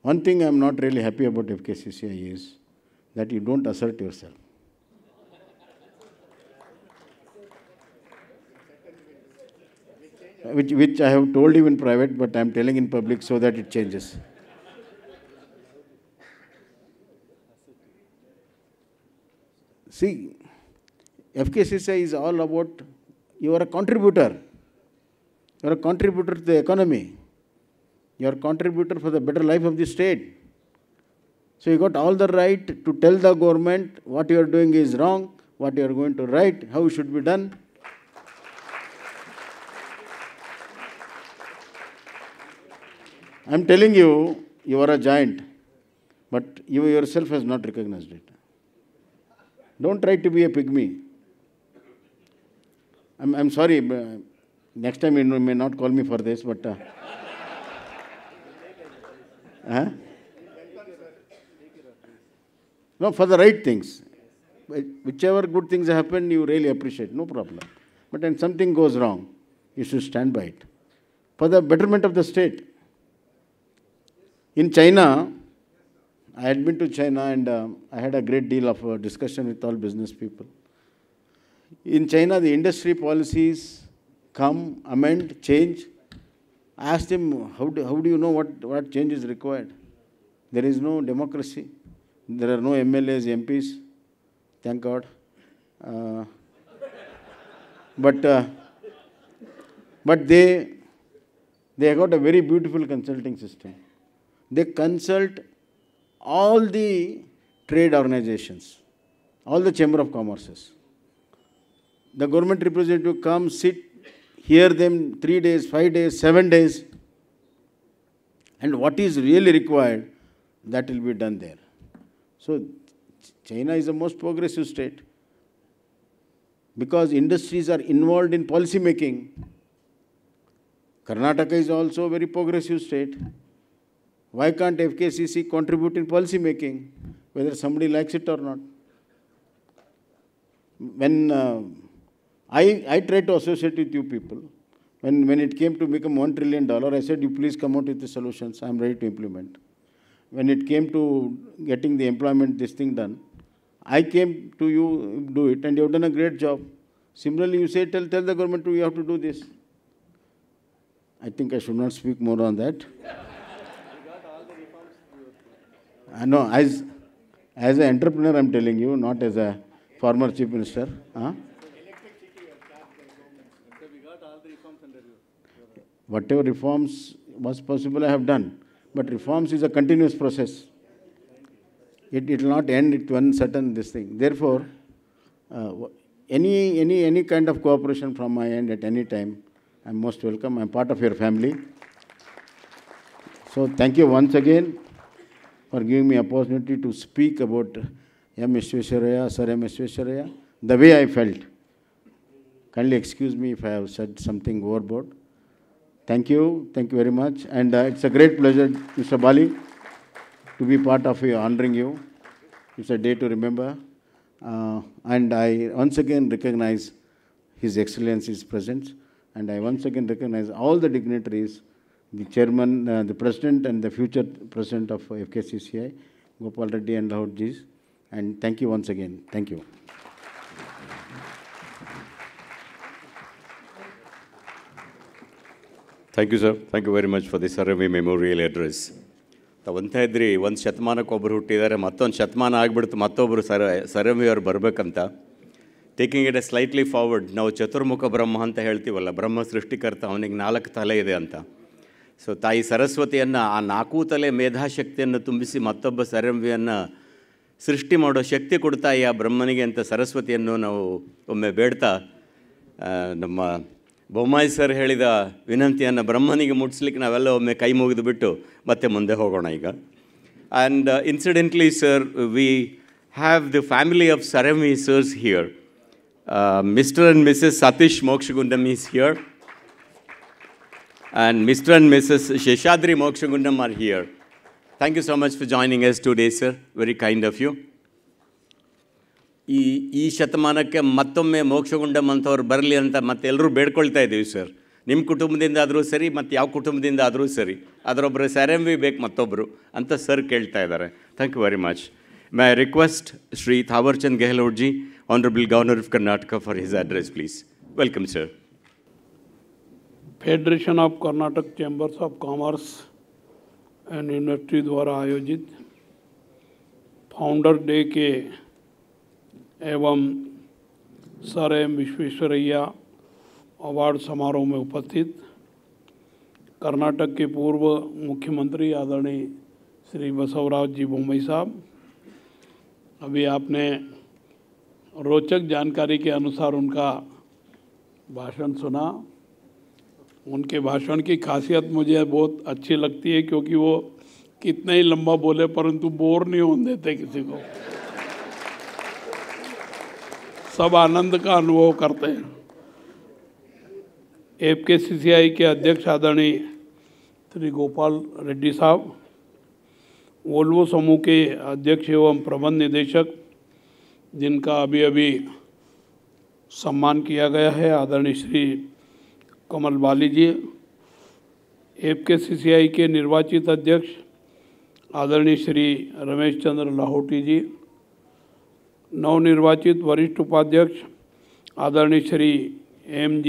One thing I'm not really happy about FKCCI is that you don't assert yourself. Which I have told you in private, but I'm telling in public so that it changes. See, FKCCI is all about, you are a contributor. You are a contributor to the economy. You are a contributor for the better life of the state. So you got all the right to tell the government what you are doing is wrong, what you are going to right, how it should be done. I'm telling you, you are a giant, but you yourself has not recognized it. Don't try to be a pygmy. I'm sorry, next time you may not call me for this, but... No, for the right things. Whichever good things happen, you really appreciate, no problem. But when something goes wrong, you should stand by it. For the betterment of the state. In China, I had been to China and I had a great deal of discussion with all business people. In China, the industry policies come, amend, change. I asked him, how do you know what change is required? There is no democracy. There are no MLAs, MPs, thank God. But they got a very beautiful consulting system. They consult all the trade organizations, all the Chamber of Commerces. The government representative come, sit, hear them 3 days, 5 days, 7 days, and what is really required, that will be done there. So China is the most progressive state because industries are involved in policy making. Karnataka is also a very progressive state. Why can't FKCC contribute in policy making, whether somebody likes it or not? When I tried to associate with you people, when it came to become $1 trillion, I said, you please come out with the solutions, I'm ready to implement. When it came to getting the employment, this thing done, I came to you, do it, and you have done a great job. Similarly, you say, tell the government you have to do this. I think I should not speak more on that. No, as an entrepreneur, I'm telling you, not as a former chief minister. Whatever reforms was possible, I have done. But reforms is a continuous process. It will not end with one certain this thing. Therefore, any kind of cooperation from my end at any time, I'm most welcome. I'm part of your family. So thank you once again for giving me opportunity to speak about M. Visvesvaraya, Sir M. Visvesvaraya, the way I felt. Kindly excuse me if I have said something overboard. Thank you very much. And it's a great pleasure, Mr. Bali, to be part of you, honoring you. It's a day to remember. And I once again recognize His Excellency's presence. And I once again recognize all the dignitaries, the chairman, the president, and the future president of FKCCI, Gopal Reddy and Lahotji. And thank you once again. Thank you. Thank you, sir. Thank you very much for this Sir M. Memorial Address. ತಾವಂತ ಇದ್ರಿ ಒಂದು ಶತಮಾನಕ್ಕೆ ಒಬ್ಬರು ಹುಟ್ಟಿದ್ದಾರೆ, ಮತ್ತೊಂದು ಶತಮಾನ ಆಗಿಬಿಡ್ತು, ಮತ್ತೊಬ್ಬರು sir M V ಅವ್ರು ಬರಬೇಕಂತ. Taking it A slightly forward, ನಾವು ಚತುರ್ಮುಖ ಬ್ರಹ್ಮ ಅಂತ ಹೇಳ್ತೀವಲ್ಲ, ಬ್ರಹ್ಮ ಸೃಷ್ಟಿಕರ್ತ, ಅವನಿಗೆ 4 ತಲೆ ಇದೆ ಅಂತ. ಸೊ ತಾಯಿ ಸರಸ್ವತಿಯನ್ನು ಆ 4 ತಲೆ ಮೇಧಾಶಕ್ತಿಯನ್ನು ತುಂಬಿಸಿ ಮತ್ತೊಬ್ಬ ಸರ್ ಎಂ ವಿಯನ್ನು ಸೃಷ್ಟಿ ಮಾಡೋ ಶಕ್ತಿ ಕೊಡ್ತಾ ಆ ಬ್ರಹ್ಮನಿಗೆ ಅಂತ ಸರಸ್ವತಿಯನ್ನು ನಾವು ಒಮ್ಮೆ ಬೇಡ್ತಾ ನಮ್ಮ ಬೊಮ್ಮಾಯಿ ಸರ್ ಹೇಳಿದ ವಿನಂತಿಯನ್ನು ಬ್ರಹ್ಮನಿಗೆ ಮುಟ್ಸ್ಲಿಕ್ಕೆ ನಾವೆಲ್ಲ ಒಮ್ಮೆ ಕೈ ಮುಗಿದು ಬಿಟ್ಟು ಮತ್ತೆ ಮುಂದೆ ಹೋಗೋಣ ಈಗ. And incidentally sir, we have the family of sir M V sirs here. Mr. and Mrs. Satish Mokshagundam is here. And Mr. and Mrs. Sheshadri Mokshagundam are here. Thank you so much for joining us today, sir. Very kind of you. ಈ ಶತಮಾನಕ್ಕೆ ಮತ್ತೊಮ್ಮೆ ಮೋಕ್ಷಗುಂಡಮ್ ಅಂತವ್ರು ಬರಲಿ ಅಂತ ಮತ್ತೆಲ್ಲರೂ ಬೇಡ್ಕೊಳ್ತಾ ಇದ್ದೀವಿ sir. ನಿಮ್ಮ ಕುಟುಂಬದಿಂದ ಆದರೂ ಸರಿ, ಮತ್ತು ಯಾವ ಕುಟುಂಬದಿಂದ ಆದರೂ ಸರಿ, ಅದರೊಬ್ಬರು ಸರ್ ಎಂ ವಿ ಬೇಕು ಮತ್ತೊಬ್ಬರು ಅಂತ ಸರ್ ಕೇಳ್ತಾ ಇದ್ದಾರೆ. Thank you very much. My request Shri Thaawarchand Gehlot ji, Honorable Governor of Karnataka, for his address, please. Welcome, sir. Federation of Karnataka chambers of commerce and industry द्वारा आयोजित फाउंडर डे के एवं सर एम विश्वेश्वरैया अवार्ड समारोह में उपस्थित कर्नाटक के पूर्व मुख्यमंत्री आदरणीय श्री बसवराज जी बोम्मई साहब, अभी आपने रोचक जानकारी के अनुसार उनका भाषण सुना. उनके भाषण की खासियत मुझे बहुत अच्छी लगती है, क्योंकि वो कितना ही लंबा बोले परंतु बोर नहीं होने देते किसी को, सब आनंद का अनुभव करते हैं. FKCCI के अध्यक्ष आदरणीय श्री गोपाल रेड्डी साहब, वोल्वो समूह के अध्यक्ष एवं प्रबंध निदेशक जिनका अभी अभी सम्मान किया गया है, आदरणीय श्री कमल बाली जी, FKCCI के निर्वाचित अध्यक्ष आदरणीय श्री रमेश चंद्र लाहोटी जी, नवनिर्वाचित वरिष्ठ उपाध्यक्ष आदरणीय श्री M.G.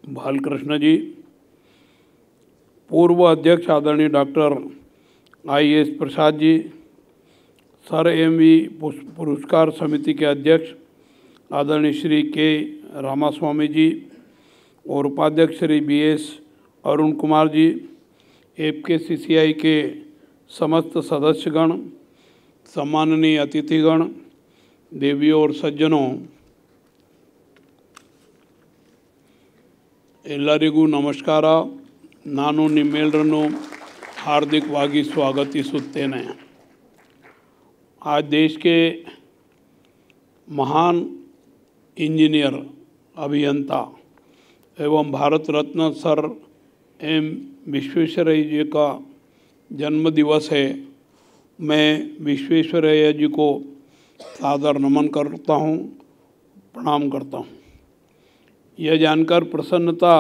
बालकृष्ण जी, पूर्व अध्यक्ष आदरणीय doctor I.S. Prasad ji, sir M.V. पुरस्कार समिति के अध्यक्ष आदरणीय श्री के रामास्वामी जी और उपाध्यक्ष श्री BS अरुण कुमार जी, FKCCI के समस्त सदस्यगण, सम्माननीय अतिथिगण, देवियों और सज्जनों, ಎಲ್ಲರಿಗೂ ನಮಸ್ಕಾರ. ನಾನು ನಿಮ್ಮೆಲ್ಲರನ್ನು हार्दिकವಾಗಿ स्वागतिಸುತ್ತೇನೆ. आज देश के महान इंजीनियर, अभियंता एवं भारत रत्न सर एम विश्वेश्वरैया जी का जन्म दिवस है. मैं विश्वेश्वरैया जी को सादर नमन करता हूँ, प्रणाम करता हूँ. यह जानकर प्रसन्नता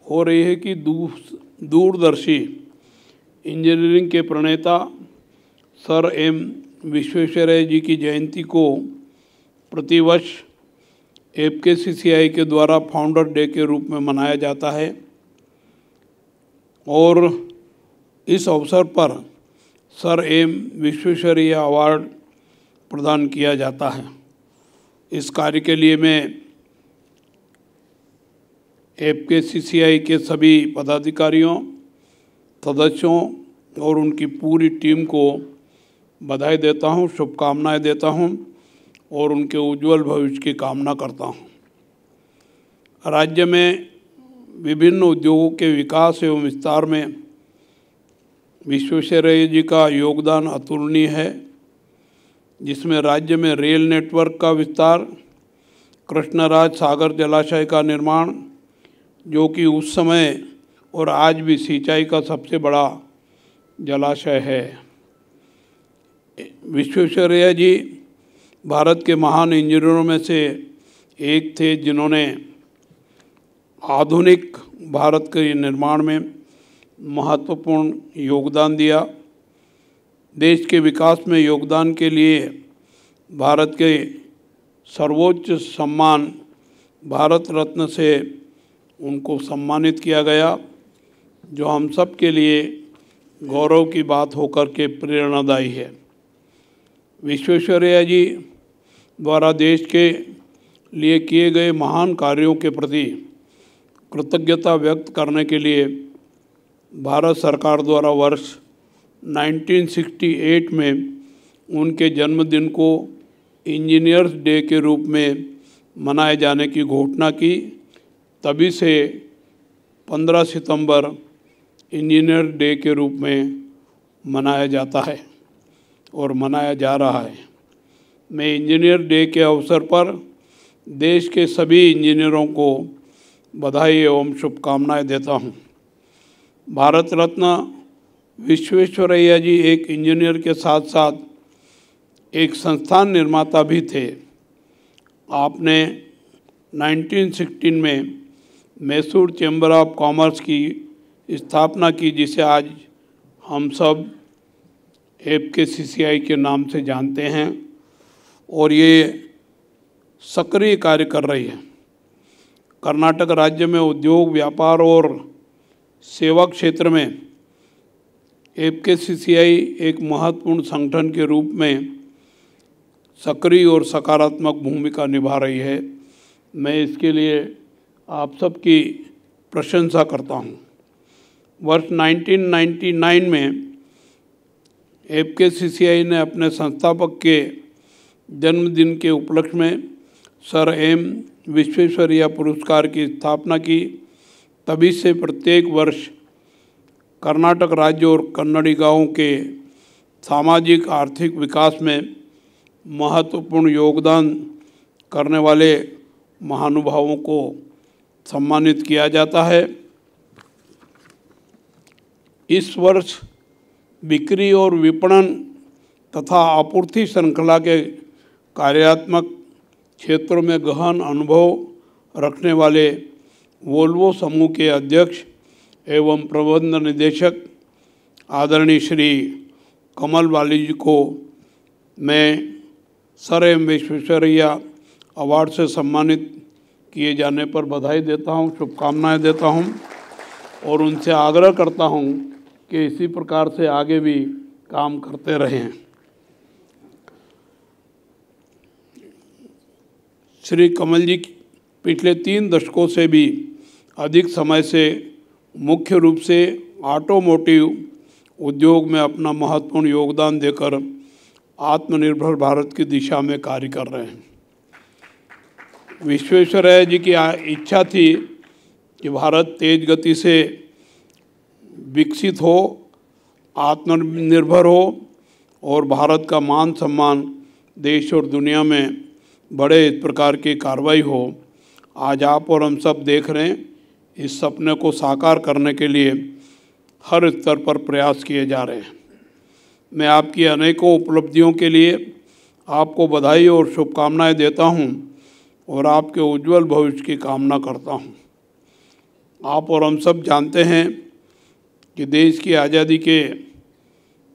हो रही है कि दूरदर्शी इंजीनियरिंग के प्रणेता सर एम विश्वेश्वरैया जी की जयंती को प्रतिवर्ष FKCCI के द्वारा फाउंडर डे के रूप में मनाया जाता है और इस अवसर पर सर एम विश्वेश्वरैया अवार्ड प्रदान किया जाता है. इस कार्य के लिए मैं FKCCI के सभी पदाधिकारियों, सदस्यों और उनकी पूरी टीम को बधाई देता हूं, शुभकामनाएं देता हूं और उनके उज्जवल भविष्य की कामना करता हूं. राज्य में विभिन्न उद्योगों के विकास एवं विस्तार में विश्वेश्वरैया जी का योगदान अतुलनीय है, जिसमें राज्य में रेल नेटवर्क का विस्तार, कृष्णराज सागर जलाशय का निर्माण, जो कि उस समय और आज भी सिंचाई का सबसे बड़ा जलाशय है. विश्वेश्वरैया जी भारत के महान इंजीनियरों में से एक थे, जिन्होंने आधुनिक भारत के निर्माण में महत्वपूर्ण योगदान दिया. देश के विकास में योगदान के लिए भारत के सर्वोच्च सम्मान भारत रत्न से उनको सम्मानित किया गया, जो हम सब के लिए गौरव की बात होकर के प्रेरणादायी है. विश्वेश्वरैया जी द्वारा देश के लिए किए गए महान कार्यों के प्रति कृतज्ञता व्यक्त करने के लिए भारत सरकार द्वारा वर्ष 1968 में उनके जन्मदिन को इंजीनियर्स डे के रूप में मनाए जाने की घोषणा की. तभी से 15 सितंबर इंजीनियर डे के रूप में मनाया जाता है और मनाया जा रहा है. मैं इंजीनियर डे के अवसर पर देश के सभी इंजीनियरों को बधाई एवं शुभकामनाएं देता हूं. भारत रत्न विश्वेश्वरैया जी एक इंजीनियर के साथ साथ एक संस्थान निर्माता भी थे. आपने 1916 में मैसूर चैम्बर ऑफ कॉमर्स की स्थापना की, जिसे आज हम सब FKCCI के नाम से जानते हैं और ये सक्रिय कार्य कर रही है. कर्नाटक राज्य में उद्योग, व्यापार और सेवा क्षेत्र में FKCCI एक महत्वपूर्ण संगठन के रूप में सक्रिय और सकारात्मक भूमिका निभा रही है. मैं इसके लिए आप सबकी प्रशंसा करता हूं. वर्ष 1999 में FKCCI ने अपने संस्थापक के जन्मदिन के उपलक्ष्य में सर एम विश्वेश्वरैया पुरस्कार की स्थापना की. तभी से प्रत्येक वर्ष कर्नाटक राज्य और कन्नड़ी गांवों के सामाजिक आर्थिक विकास में महत्वपूर्ण योगदान करने वाले महानुभावों को सम्मानित किया जाता है. इस वर्ष बिक्री और विपणन तथा आपूर्ति श्रृंखला के कार्यात्मक क्षेत्रों में गहन अनुभव रखने वाले वोल्वो समूह के अध्यक्ष एवं प्रबंध निदेशक आदरणीय श्री कमल बाली जी को मैं सर एम विश्वेश्वरैया अवार्ड से सम्मानित किए जाने पर बधाई देता हूं, शुभकामनाएं देता हूं और उनसे आग्रह करता हूं कि इसी प्रकार से आगे भी काम करते रहें. श्री कमल जी पिछले 3 दशकों से भी अधिक समय से मुख्य रूप से ऑटोमोटिव उद्योग में अपना महत्वपूर्ण योगदान देकर आत्मनिर्भर भारत की दिशा में कार्य कर रहे हैं। विश्वेश्वरैया जी की इच्छा थी कि भारत तेज गति से विकसित हो, आत्मनिर्भर हो और भारत का मान सम्मान देश और दुनिया में बड़े इस प्रकार की कार्रवाई हो। आज आप और हम सब देख रहे हैं, इस सपने को साकार करने के लिए हर स्तर पर प्रयास किए जा रहे हैं। मैं आपकी अनेकों उपलब्धियों के लिए आपको बधाई और शुभकामनाएं देता हूं और आपके उज्जवल भविष्य की कामना करता हूं। आप और हम सब जानते हैं कि देश की आज़ादी के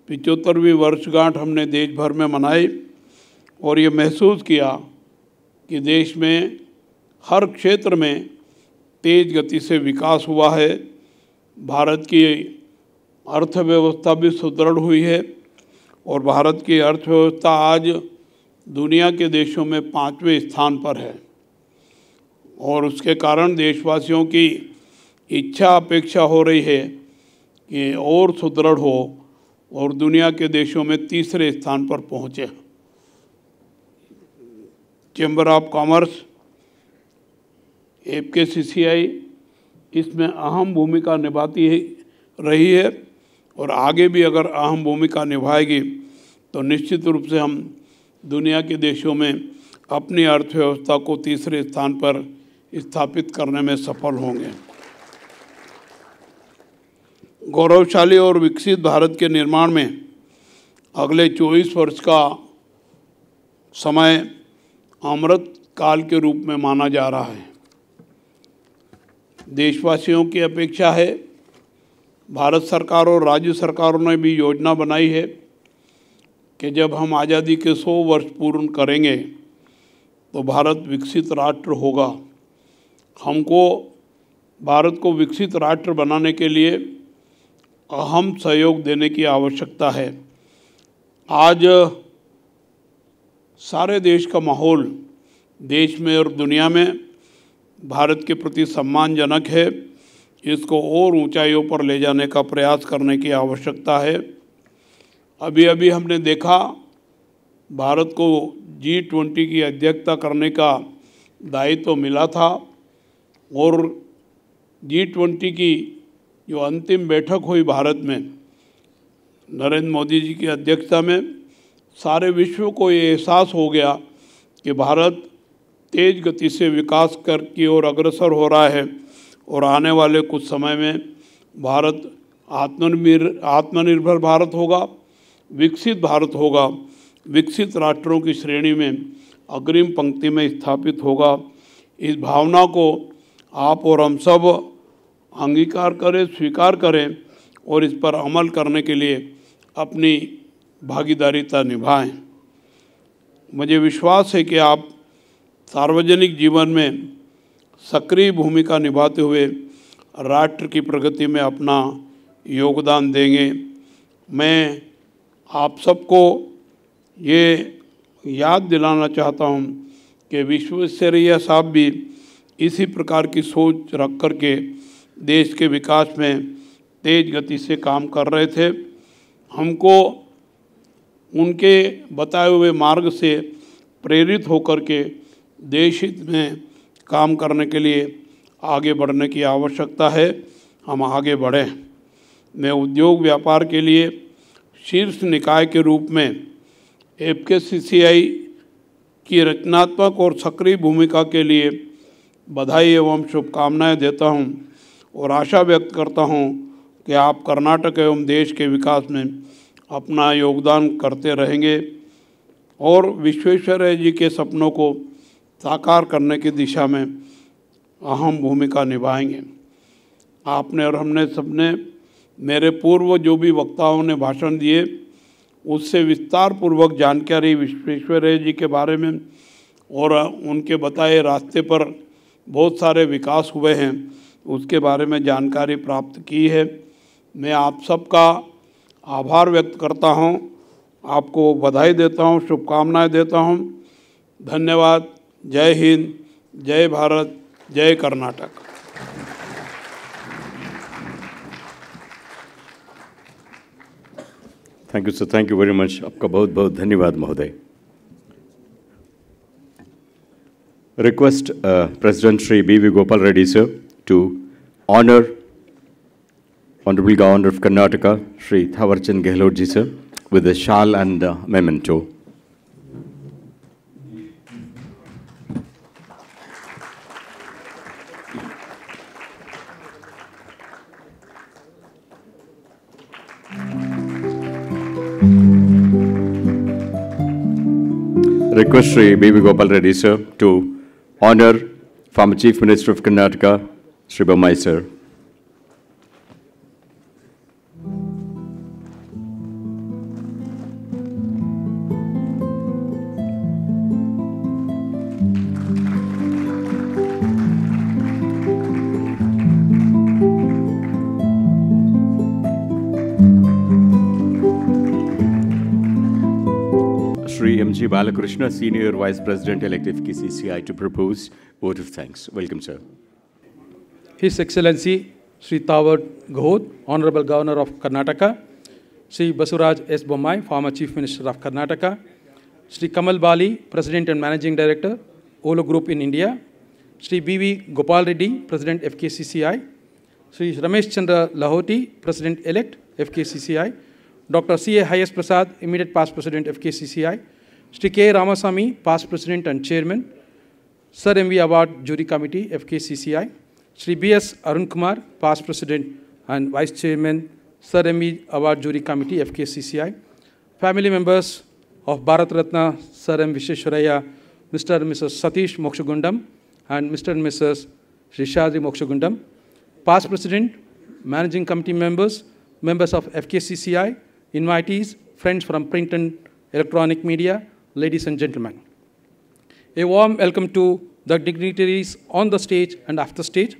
75वीं वर्षगांठ हमने देश भर में मनाई और ये महसूस किया कि देश में हर क्षेत्र में तेज गति से विकास हुआ है। भारत की अर्थव्यवस्था भी सुदृढ़ हुई है और भारत की अर्थव्यवस्था आज दुनिया के देशों में 5वें स्थान पर है और उसके कारण देशवासियों की इच्छा अपेक्षा हो रही है कि और सुदृढ़ हो और दुनिया के देशों में 3रे स्थान पर पहुँचे। चैम्बर ऑफ कॉमर्स FKCCI इसमें अहम भूमिका निभाती रही है और आगे भी अगर अहम भूमिका निभाएगी तो निश्चित रूप से हम दुनिया के देशों में अपनी अर्थव्यवस्था को 3रे स्थान पर स्थापित करने में सफल होंगे। गौरवशाली और विकसित भारत के निर्माण में अगले 24 वर्ष का समय अमृत काल के रूप में माना जा रहा है। देशवासियों की अपेक्षा है, भारत सरकार और राज्य सरकारों ने भी योजना बनाई है कि जब हम आज़ादी के 100 वर्ष पूर्ण करेंगे तो भारत विकसित राष्ट्र होगा। हमको भारत को विकसित राष्ट्र बनाने के लिए अहम सहयोग देने की आवश्यकता है। आज सारे देश का माहौल देश में और दुनिया में भारत के प्रति सम्मानजनक है। इसको और ऊंचाइयों पर ले जाने का प्रयास करने की आवश्यकता है। अभी अभी हमने देखा भारत को G20 की अध्यक्षता करने का दायित्व मिला था और G20 की जो अंतिम बैठक हुई भारत में नरेंद्र मोदी जी की अध्यक्षता में, सारे विश्व को ये एहसास हो गया कि भारत तेज गति से विकास की ओर अग्रसर हो रहा है और आने वाले कुछ समय में भारत आत्मनिर्भर भारत होगा, विकसित भारत होगा, विकसित राष्ट्रों की श्रेणी में अग्रिम पंक्ति में स्थापित होगा। इस भावना को आप और हम सब अंगीकार करें, स्वीकार करें और इस पर अमल करने के लिए अपनी भागीदारिता निभाएं। मुझे विश्वास है कि आप सार्वजनिक जीवन में सक्रिय भूमिका निभाते हुए राष्ट्र की प्रगति में अपना योगदान देंगे। मैं आप सबको ये याद दिलाना चाहता हूँ कि विश्वेश्वरैया साहब भी इसी प्रकार की सोच रख कर के देश के विकास में तेज गति से काम कर रहे थे। हमको उनके बताए हुए मार्ग से प्रेरित होकर के देश हित में काम करने के लिए आगे बढ़ने की आवश्यकता है। हम आगे बढ़ें। मैं उद्योग व्यापार के लिए शीर्ष निकाय के रूप में FKCCI की रचनात्मक और सक्रिय भूमिका के लिए बधाई एवं शुभकामनाएं देता हूं और आशा व्यक्त करता हूं कि आप कर्नाटक एवं देश के विकास में अपना योगदान करते रहेंगे और विश्वेश्वरैया जी के सपनों को साकार करने की दिशा में अहम भूमिका निभाएंगे। आपने और हमने सबने, मेरे पूर्व जो भी वक्ताओं ने भाषण दिए उससे विस्तार पूर्वक जानकारी विश्वेश्वरैया जी के बारे में और उनके बताए रास्ते पर बहुत सारे विकास हुए हैं उसके बारे में जानकारी प्राप्त की है। मैं आप सबका आभार व्यक्त करता हूं, आपको बधाई देता हूं, शुभकामनाएं देता हूं। धन्यवाद। जय हिंद, जय भारत, जय Karnataka. Thank you sir, thank you very much. आपका बहुत बहुत धन्यवाद महोदय। Request President Shri B.V. Gopal Reddy sir to honor Honorable Governor of Karnataka Shri Thawarchand Gehlot ji sir with a shawl and memento. Request Shri B.V. Gopal Reddy sir to honor former Chief Minister of Karnataka, Shri Bommai sir. Shri M.G. Balakrishna, Senior Vice President-elect FKCCI, to propose vote of thanks. Welcome, sir. His Excellency Shri Thawar Gehlot, Honorable Governor of Karnataka, Shri Basuraj S. Bommai, former Chief Minister of Karnataka, Shri Kamal Bali, President and Managing Director, Olo Group in India, Shri B.V. Gopal Reddy, President FKCCI, Shri Ramesh Chandra Lahoti, President-elect FKCCI, Dr. C.A. Hayes Prasad, immediate past President FKCCI, Shri K. Ramasamy, past President and Chairman, Sir M.V. Award Jury Committee, FKCCI, Shri B.S. Arun Kumar, past President and Vice Chairman, Sir M.V. Award Jury Committee, FKCCI, family members of Bharat Ratna, Sir M. Visheshwaraya, Mr. and Mrs. Satish Mokshagundam, and Mr. and Mrs. Rishadri Mokshagundam, past President, Managing Committee members, members of FKCCI, invitees, friends from print and electronic media, ladies and gentlemen. A warm welcome to the dignitaries on the stage and after stage.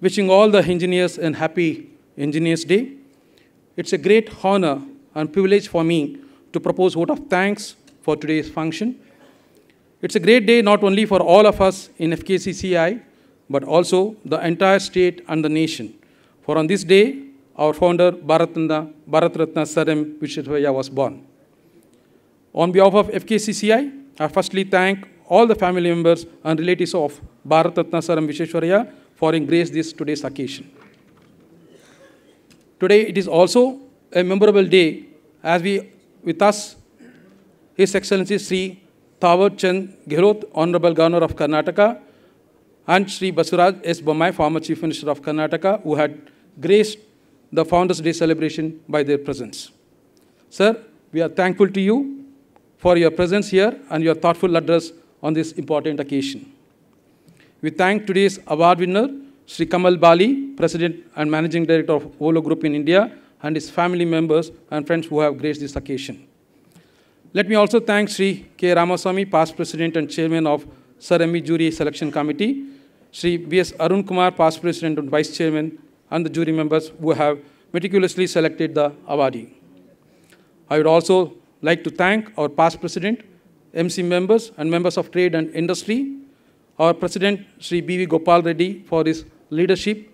Wishing all the engineers a happy Engineers Day. It's a great honor and privilege for me to propose vote of thanks for today's function. It's a great day not only for all of us in FKCCI, but also the entire state and the nation. For on this day, our founder, Bharat Ratna Sir M. Visheshwaraya was born. On behalf of FKCCI, I firstly thank all the family members and relatives of Bharat Ratna Sir M. Visheshwaraya for gracing this today's occasion. Today it is also a memorable day as with us, His Excellency Sri Thawar Chand Gehlot, Honorable Governor of Karnataka, and Sri Basuraj S. Bommai, former Chief Minister of Karnataka, who had graced the Founders' Day celebration by their presence. Sir, we are thankful to you for your presence here and your thoughtful address on this important occasion. We thank today's award winner, Sri Kamal Bali, President and Managing Director of Olo Group in India, and his family members and friends who have graced this occasion. Let me also thank Sri K. Ramasamy, past President and Chairman of Sir M.V. Jury Selection Committee, Sri B.S. Arun Kumar, past President and Vice Chairman, and the jury members who have meticulously selected the awardee. I would also like to thank our past President, MC members, and members of trade and industry, our President, Sri B.V. Gopal Reddy, for his leadership,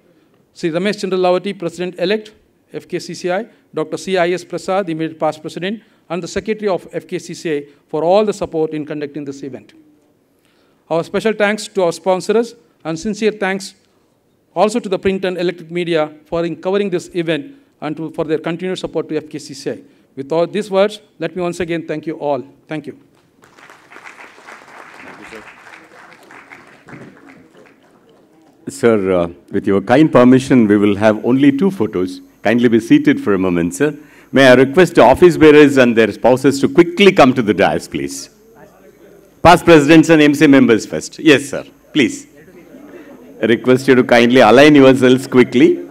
Sri Ramesh Chandra Lahoti, President-elect, FKCCI, Dr. C.I.S. Prasad, immediate past President, and the Secretary of FKCCI for all the support in conducting this event. Our special thanks to our sponsors and sincere thanks also to the print and electronic media for covering this event and for their continued support to FKCCI. With all these words, let me once again thank you all. Thank you. Sir, with your kind permission, we will have only 2 photos. Kindly be seated for a moment, sir. May I request the office bearers and their spouses to quickly come to the dais, please. Past presidents and MC members first. Yes, sir. Please. I request you to kindly align yourselves quickly.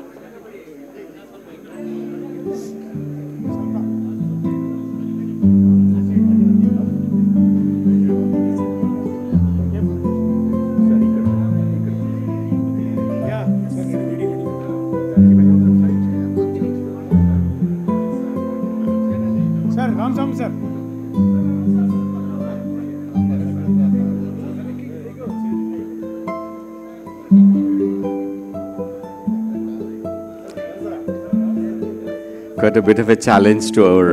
got a bit of a challenge to our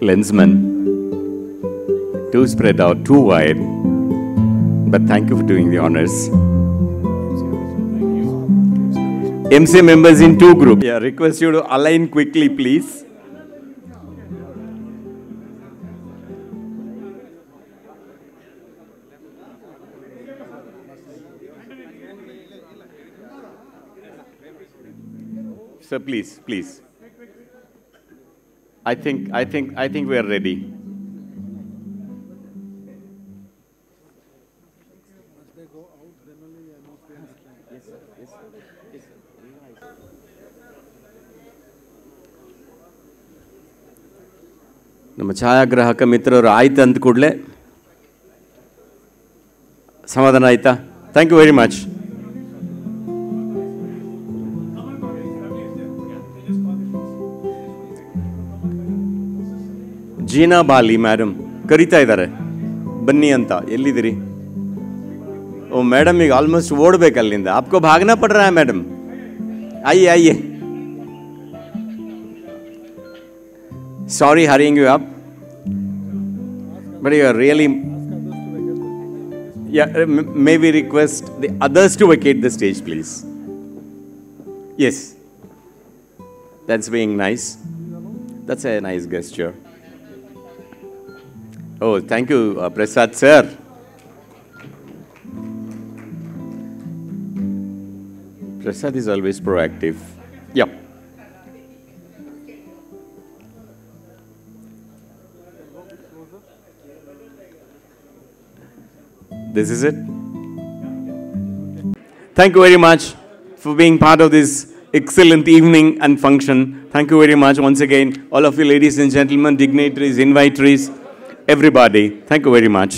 lensmen to spread out too wide. But thank you for doing the honors. MC members in two groups. Yeah, request you to align quickly, please. Sir, please, please. I think we are ready. ನಮ್ಮ ಛಾಯಾಗ್ರಾಹಕ ಮಿತ್ರರು ಆಯ್ತು ಅಂದ ಕೂಡಲೇ ಸಮಾಧಾನ ಆಯ್ತಾ? Thank you very much. Jeena Bali madam ಕರೀತಾ ಇದ್ದಾರೆ, ಬನ್ನಿ ಅಂತ. ಎಲ್ಲಿದ್ದೀರಿ? ಓ ಮೇಡಮ್, ಈಗ ಆಲ್ಮೋಸ್ಟ್ ಓಡ್ಬೇಕು ಅಲ್ಲಿಂದ. ಆಪ್ಕೋ ಭಾಗನಾ ಪಡ್ ರಹಾ ಹೈ ಮೇಡಮ್. ಆइए आइए. Sorry hurrying you up, but you are really. Yeah, may we request the others to vacate the stage, please? Yes, that's being nice. That's a nice gesture. Oh, thank you, Prasad sir. Prasad is always proactive. Yeah. This is it. Thank you very much for being part of this excellent evening and function. Thank you very much once again, all of you ladies and gentlemen, dignitaries, invitees, everybody. Thank you very much.